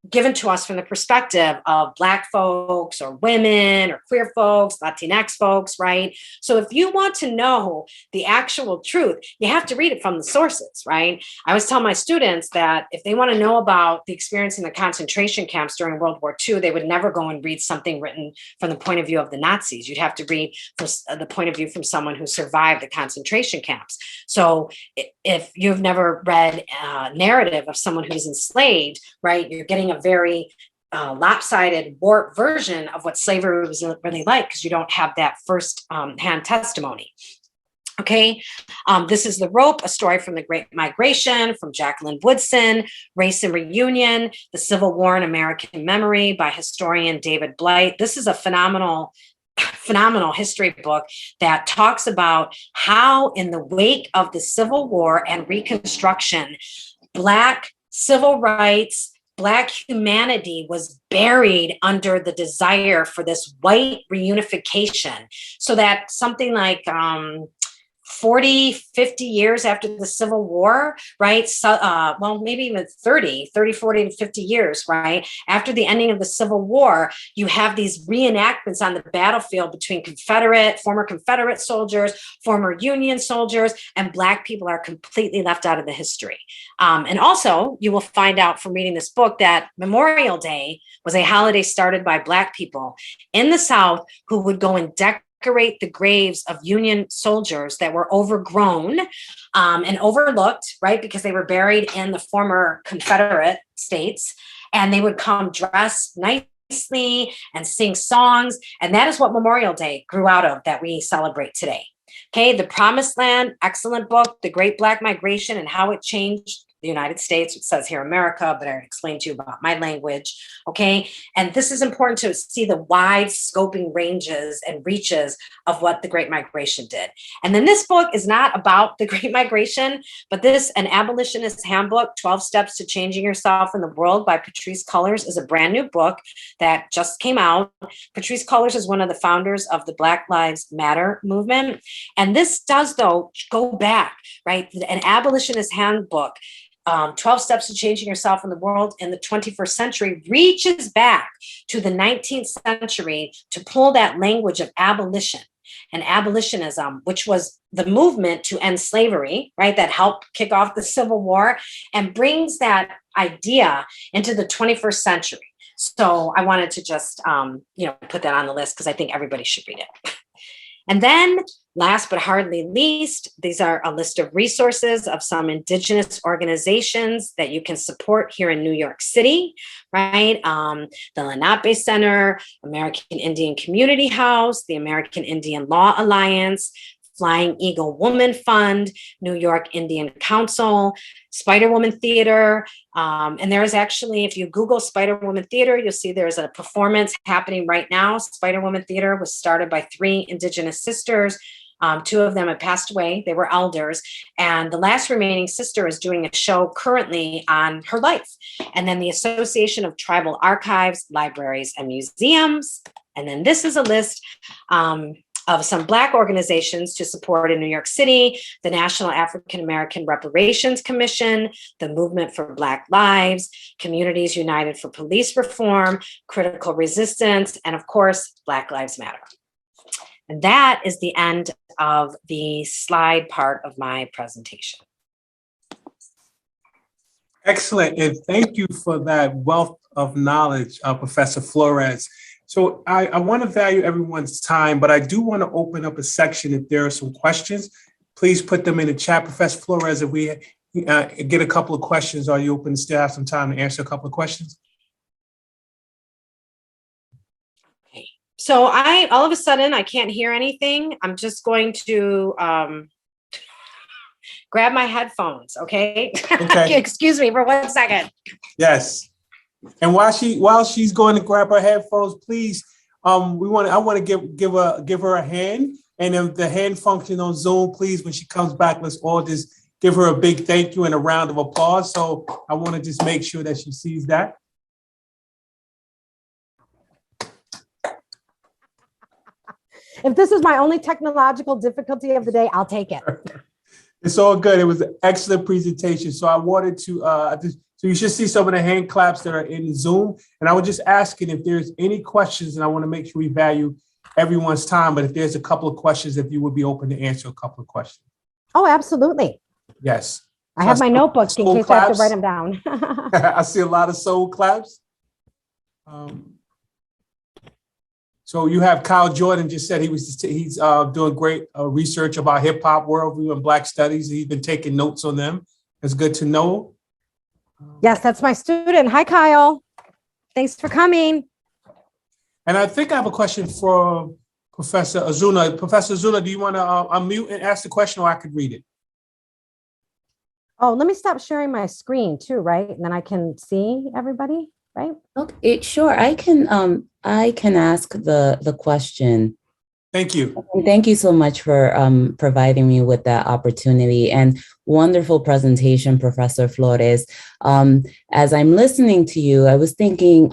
[SPEAKER 3] given to us from the perspective of Black folks or women or queer folks, Latinx folks, right? So if you want to know the actual truth, you have to read it from the sources, right? I always tell my students that if they want to know about the experience in the concentration camps during World War II, they would never go and read something written from the point of view of the Nazis. You'd have to read from the point of view from someone who survived the concentration camps. So if you've never read a narrative of someone who's enslaved, right, you're getting a very lopsided, warped version of what slavery was really like, because you don't have that first-hand testimony. Okay, this is The Rope, a story from the Great Migration, from Jacqueline Woodson. Race and Reunion, The Civil War in American Memory by historian David Blight. This is a phenomenal history book that talks about how, in the wake of the Civil War and Reconstruction, Black civil rights, Black humanity was buried under the desire for this white reunification, so that something like 40, 50 years after the Civil War, right? So, well, maybe even 30, 40 to 50 years, right? After the ending of the Civil War, you have these reenactments on the battlefield between former Confederate soldiers, former Union soldiers, and Black people are completely left out of the history. And also, you will find out from reading this book that Memorial Day was a holiday started by Black people in the South who would go and decorate the graves of Union soldiers that were overgrown and overlooked, right? Because they were buried in the former Confederate states, and they would come dressed nicely and sing songs. And that is what Memorial Day grew out of, that we celebrate today. Okay, The Promised Land, excellent book, The Great Black Migration and How It Changed the United States. It says here America, but I explained to you about my language. Okay, and this is important to see the wide scoping ranges and reaches of what the Great Migration did. And then this book is not about the Great Migration, but An Abolitionist Handbook, 12 Steps to Changing Yourself in the World by Patrisse Cullors is a brand new book that just came out. Patrisse Cullors is one of the founders of the Black Lives Matter movement. And this does, though, go back, right? An Abolitionist Handbook, 12 Steps to Changing Yourself in the World in the 21st Century, reaches back to the 19th century to pull that language of abolition and abolitionism, which was the movement to end slavery, right, that helped kick off the Civil War, and brings that idea into the 21st century. So I wanted to just, put that on the list because I think everybody should read it. And then last but hardly least, these are a list of resources of some Indigenous organizations that you can support here in New York City, right? The Lenape Center, American Indian Community House, the American Indian Law Alliance, Flying Eagle Woman Fund, New York Indian Council, Spider Woman Theater. And there is actually, if you Google Spider Woman Theater, you'll see there's a performance happening right now. Spider Woman Theater was started by 3 Indigenous sisters. 2 of them have passed away. They were elders. And the last remaining sister is doing a show currently on her life. And then the Association of Tribal Archives, Libraries, and Museums. And then this is a list of some Black organizations to support in New York City: the National African American Reparations Commission, the Movement for Black Lives, Communities United for Police Reform, Critical Resistance, and of course, Black Lives Matter. And that is the end of the slide part of my presentation.
[SPEAKER 1] Excellent, and thank you for that wealth of knowledge, Professor Flores. So I want to value everyone's time, but I do want to open up a section if there are some questions. Please put them in the chat. Professor Flores, if we get a couple of questions, are you open to still have some time to answer a couple of questions?
[SPEAKER 3] Okay. So all of a sudden, I can't hear anything. I'm just going to grab my headphones, okay?
[SPEAKER 1] Okay.
[SPEAKER 3] Excuse me for 1 second.
[SPEAKER 1] Yes. And while she's going to grab her headphones, please, I want to give her a hand, and then the hand function on Zoom, please, when she comes back, let's all just give her a big thank you and a round of applause. So I want to just make sure that she sees that.
[SPEAKER 4] If this is my only technological difficulty of the day, I'll take it.
[SPEAKER 1] It's all good. It was an excellent presentation. So I wanted to, so you should see some of the hand claps that are in Zoom. And I was just asking if there's any questions, and I want to make sure we value everyone's time. But if there's a couple of questions, if you would be open to answer a couple of questions.
[SPEAKER 4] Oh, absolutely.
[SPEAKER 1] Yes.
[SPEAKER 4] I have my notebook in case I have to write them down.
[SPEAKER 1] I see a lot of soul claps. So you have Kyle Jordan just said he's doing great research about hip hop, worldview, and Black studies. He's been taking notes on them. It's good to know.
[SPEAKER 4] Yes, that's my student. Hi, Kyle. Thanks for coming.
[SPEAKER 1] And I think I have a question for Professor Azuna. Professor Azuna, do you want to unmute and ask the question, or I could read it?
[SPEAKER 4] Oh, let me stop sharing my screen too, right? And then I can see everybody, right?
[SPEAKER 5] Okay, sure. I can ask the question.
[SPEAKER 1] Thank you.
[SPEAKER 5] Thank you so much for providing me with that opportunity, and wonderful presentation, Professor Flores. As I'm listening to you, I was thinking,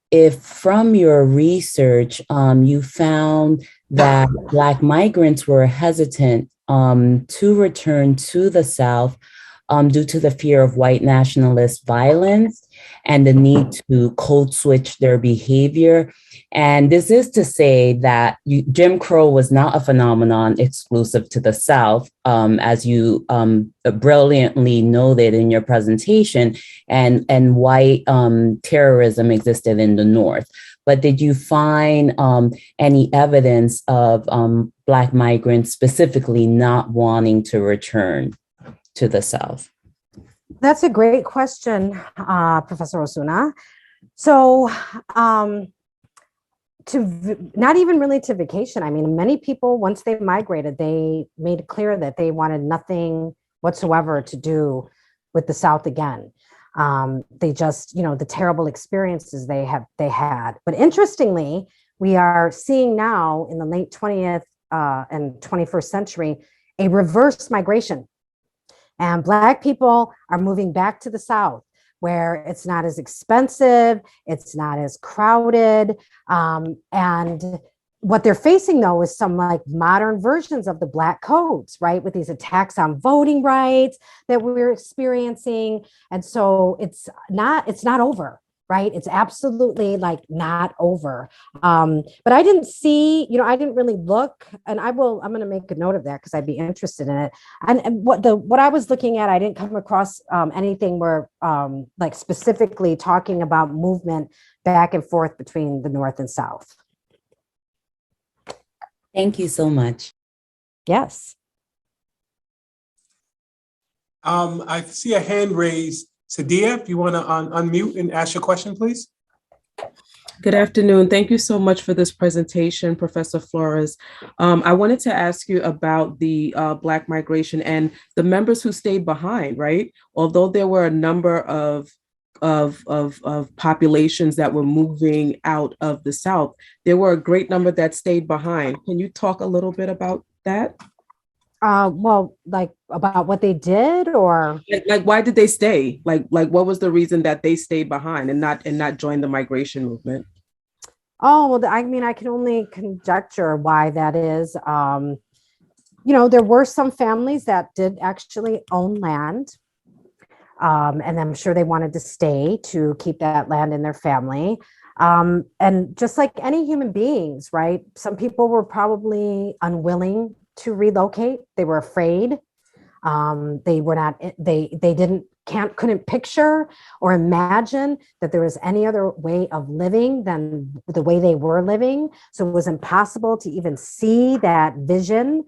[SPEAKER 5] if from your research, you found that Black migrants were hesitant to return to the South due to the fear of white nationalist violence and the need to code switch their behavior. And this is to say that Jim Crow was not a phenomenon exclusive to the South, as you brilliantly noted in your presentation, and white terrorism existed in the North. But did you find any evidence of Black migrants specifically not wanting to return to the South?
[SPEAKER 4] That's a great question, Professor Osuna. So not even really to vacation. I mean, many people, once they migrated, they made it clear that they wanted nothing whatsoever to do with the South again. They just, the terrible experiences they had. But interestingly, we are seeing now in the late 20th and 21st century, a reverse migration. And Black people are moving back to the South, where it's not as expensive, it's not as crowded. And what they're facing, though, is some like modern versions of the Black codes, right? With these attacks on voting rights that we're experiencing. And so it's not over, right? It's absolutely like not over. But I didn't see, I didn't really look, and I'm going to make a note of that because I'd be interested in it. And what I was looking at, I didn't come across anything where like specifically talking about movement back and forth between the North and South.
[SPEAKER 5] Thank you so much.
[SPEAKER 4] Yes.
[SPEAKER 1] I see a hand raised. Sadia, if you want to unmute and ask your question, please.
[SPEAKER 6] Good afternoon. Thank you so much for this presentation, Professor Flores. I wanted to ask you about the Black migration and the members who stayed behind, right? Although there were a number of populations that were moving out of the South, there were a great number that stayed behind. Can you talk a little bit about that?
[SPEAKER 4] Well, like about what they did, or
[SPEAKER 6] Like why did they stay? Like what was the reason that they stayed behind and not join the migration movement?
[SPEAKER 4] oh, well, I mean, I can only conjecture why that is. There were some families that did actually own land. And I'm sure they wanted to stay to keep that land in their family. And just like any human beings, right? Some people were probably unwilling to relocate. They were afraid. They were not, couldn't picture or imagine that there was any other way of living than the way they were living. So it was impossible to even see that vision.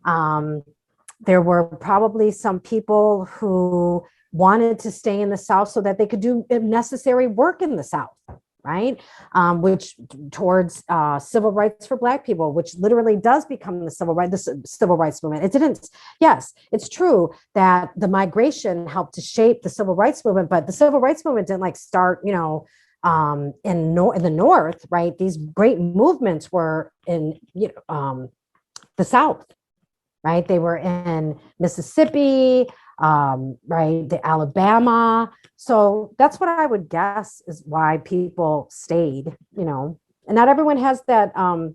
[SPEAKER 4] There were probably some people who wanted to stay in the South so that they could do necessary work in the South, right? Which towards civil rights for Black people, which literally does become the civil rights movement. It didn't. Yes, it's true that the migration helped to shape the civil rights movement, but the civil rights movement didn't start, in the North, right? These great movements were in the South, right? They were in Mississippi, right, the Alabama. So that's what I would guess is why people stayed, and not everyone has that. No,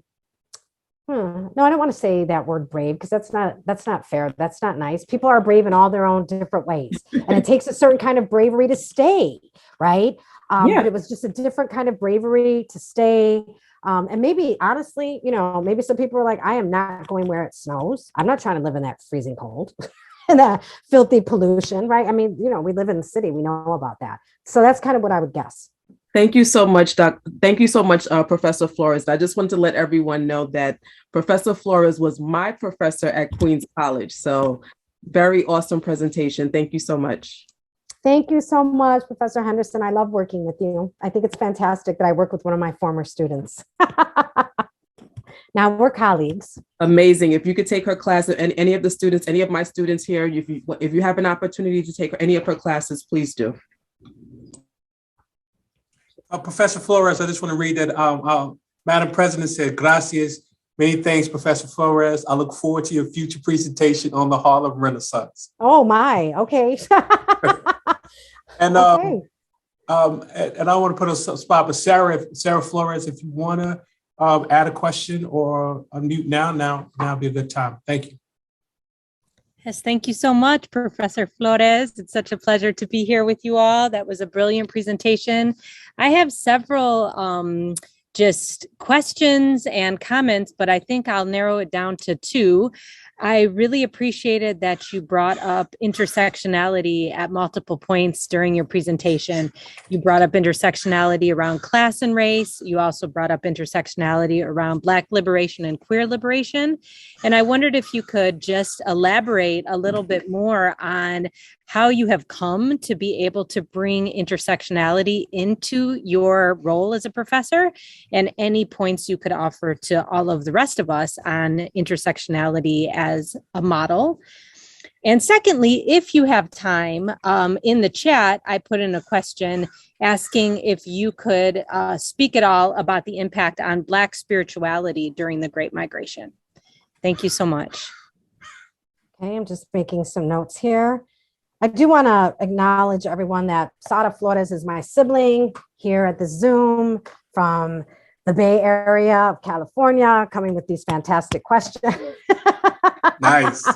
[SPEAKER 4] I don't want to say that word brave because that's not fair. That's not nice. People are brave in all their own different ways. And it takes a certain kind of bravery to stay, right? But it was just a different kind of bravery to stay. And maybe honestly, maybe some people are like, I am not going where it snows. I'm not trying to live in that freezing cold and that filthy pollution, right? I mean, we live in the city, we know about that. So that's kind of what I would guess.
[SPEAKER 6] Thank you so much, Doc. Thank you so much, Professor Flores. I just want to let everyone know that Professor Flores was my professor at Queens College. So very awesome presentation. Thank you so much.
[SPEAKER 4] Thank you so much, Professor Henderson. I love working with you. I think it's fantastic that I work with one of my former students. Now we're colleagues.
[SPEAKER 6] Amazing. If you could take her class and any of my students here, if you have an opportunity to take any of her classes, please do.
[SPEAKER 1] Professor Flores, I just want to read that Madam President said, gracias. Many thanks, Professor Flores. I look forward to your future presentation on the Harlem Renaissance.
[SPEAKER 4] Oh my, okay.
[SPEAKER 1] And
[SPEAKER 4] okay.
[SPEAKER 1] And I want to put a spot, but Sarah Flores, if you want to add a question or unmute now would be a good time. Thank you.
[SPEAKER 7] Yes, thank you so much, Professor Flores. It's such a pleasure to be here with you all. That was a brilliant presentation. I have several just questions and comments, but I think I'll narrow it down to two. I really appreciated that you brought up intersectionality at multiple points during your presentation. You brought up intersectionality around class and race. You also brought up intersectionality around Black liberation and queer liberation. And I wondered if you could just elaborate a little bit more on how you have come to be able to bring intersectionality into your role as a professor, and any points you could offer to all of the rest of us on intersectionality as a model. And secondly, if you have time, in the chat, I put in a question asking if you could speak at all about the impact on Black spirituality during the Great Migration. Thank you so much.
[SPEAKER 4] Okay, I'm just making some notes here. I do want to acknowledge everyone that Sada Flores is my sibling here at the Zoom from the Bay Area of California, coming with these fantastic questions.
[SPEAKER 1] Nice.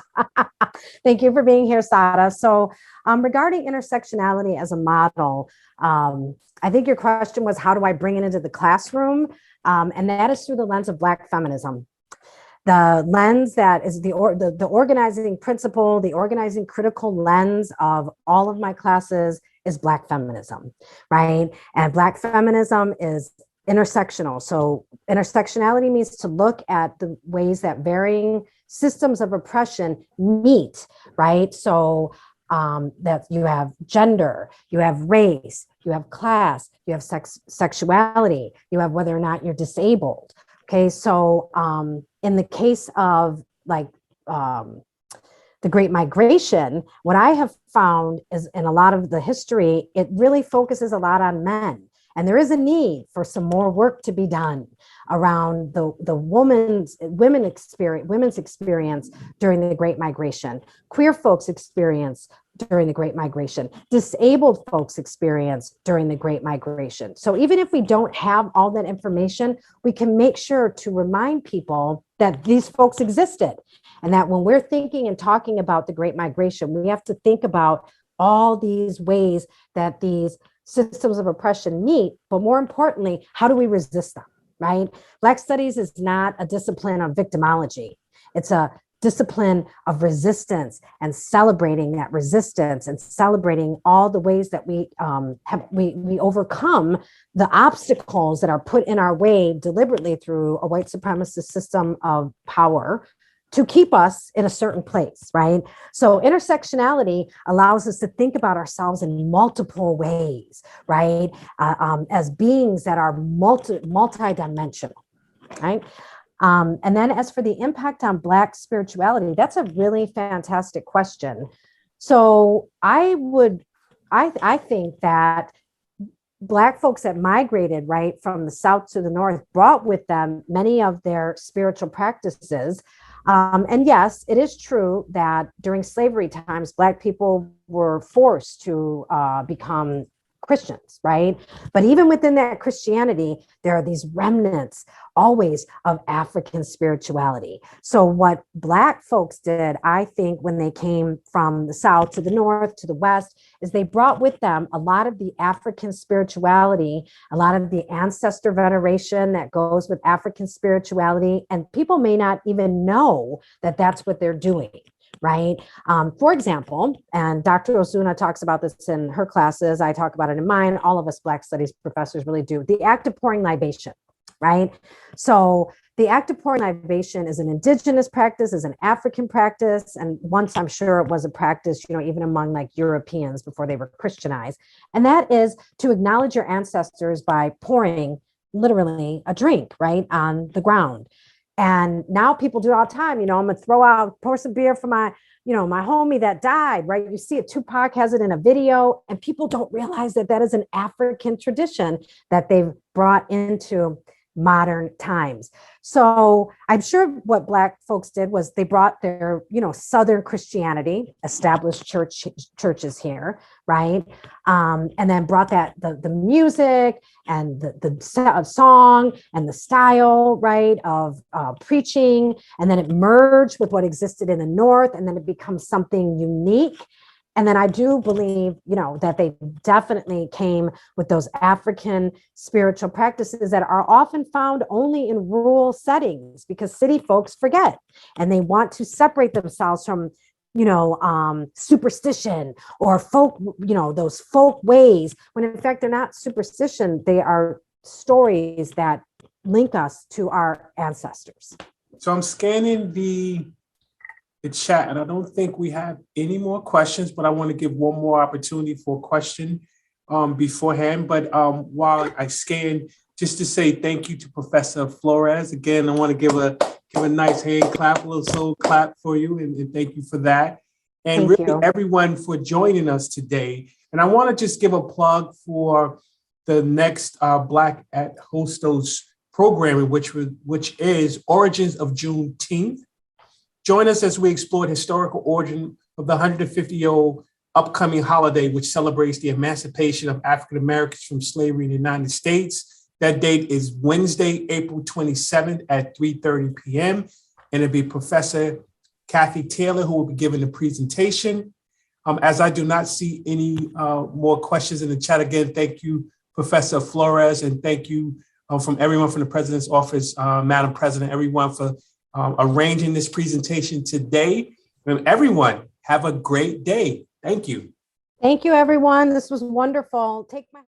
[SPEAKER 4] Thank you for being here, Sada. So regarding intersectionality as a model, I think your question was, how do I bring it into the classroom? And that is through the lens of Black feminism. The lens that is the organizing principle, the organizing critical lens of all of my classes is Black feminism, right? And Black feminism is intersectional. So intersectionality means to look at the ways that varying systems of oppression meet, right? So that you have gender, you have race, you have class, you have sexuality, you have whether or not you're disabled. Okay, so in the case of like the Great Migration, what I have found is in a lot of the history, it really focuses a lot on men. And there is a need for some more work to be done around the women's experience during the Great Migration, queer folks' experience during the Great Migration, disabled folks' experience during the Great Migration. So even if we don't have all that information, we can make sure to remind people that these folks existed, and that when we're thinking and talking about the Great Migration, we have to think about all these ways that these systems of oppression meet, but more importantly, how do we resist them, right? Black studies is not a discipline of victimology. It's a discipline of resistance and celebrating that resistance and celebrating all the ways that we overcome the obstacles that are put in our way deliberately through a white supremacist system of power to keep us in a certain place, right? So intersectionality allows us to think about ourselves in multiple ways, right? As beings that are multidimensional, right? And then as for the impact on Black spirituality, that's a really fantastic question. So I think that Black folks that migrated, right, from the South to the North brought with them many of their spiritual practices. And yes, it is true that during slavery times, Black people were forced to become Christians, right? But even within that Christianity, there are these remnants always of African spirituality. So what Black folks did, I think, when they came from the South to the North to the West, is they brought with them a lot of the African spirituality, a lot of the ancestor veneration that goes with African spirituality. And people may not even know that that's what they're doing. Right. For example, and Dr. Ozuna talks about this in her classes. I talk about it in mine. All of us Black studies professors really do. The act of pouring libation. Right. So the act of pouring libation is an indigenous practice, is an African practice. And once I'm sure it was a practice, even among like Europeans before they were Christianized. And that is to acknowledge your ancestors by pouring literally a drink, right, on the ground. And now people do it all the time. I'm going to pour some beer for my homie that died, right? You see it, Tupac has it in a video, and people don't realize that that is an African tradition that they've brought into modern times. So I'm sure what Black folks did was they brought their, Southern Christianity, established churches here, right? And then brought that the music and the song and the style, right, of preaching, and then it merged with what existed in the North, and then it becomes something unique. And then I do believe, that they definitely came with those African spiritual practices that are often found only in rural settings, because city folks forget and they want to separate themselves from, superstition or folk, those folk ways, when in fact they're not superstition. They are stories that link us to our ancestors.
[SPEAKER 1] So I'm scanning the chat, and I don't think we have any more questions, but I want to give one more opportunity for a question beforehand. But while I scan, just to say thank you to Professor Flores. Again, I want to give a nice hand clap, a little soul clap for you, and thank you for that. And
[SPEAKER 4] Thank
[SPEAKER 1] really
[SPEAKER 4] you.
[SPEAKER 1] everyone for joining us today. And I want to just give a plug for the next Black at Hostos programming, which is Origins of Juneteenth. Join us as we explore the historical origin of the 150-year-old upcoming holiday, which celebrates the emancipation of African Americans from slavery in the United States. That date is Wednesday, April 27th at 3:30 p.m. And it'll be Professor Kathy Taylor who will be giving the presentation. As I do not see any more questions in the chat, again, thank you, Professor Flores, and thank you from everyone from the President's Office, Madam President, everyone for arranging this presentation today. And everyone, have a great day. Thank you.
[SPEAKER 4] Thank you, everyone. This was wonderful. Take my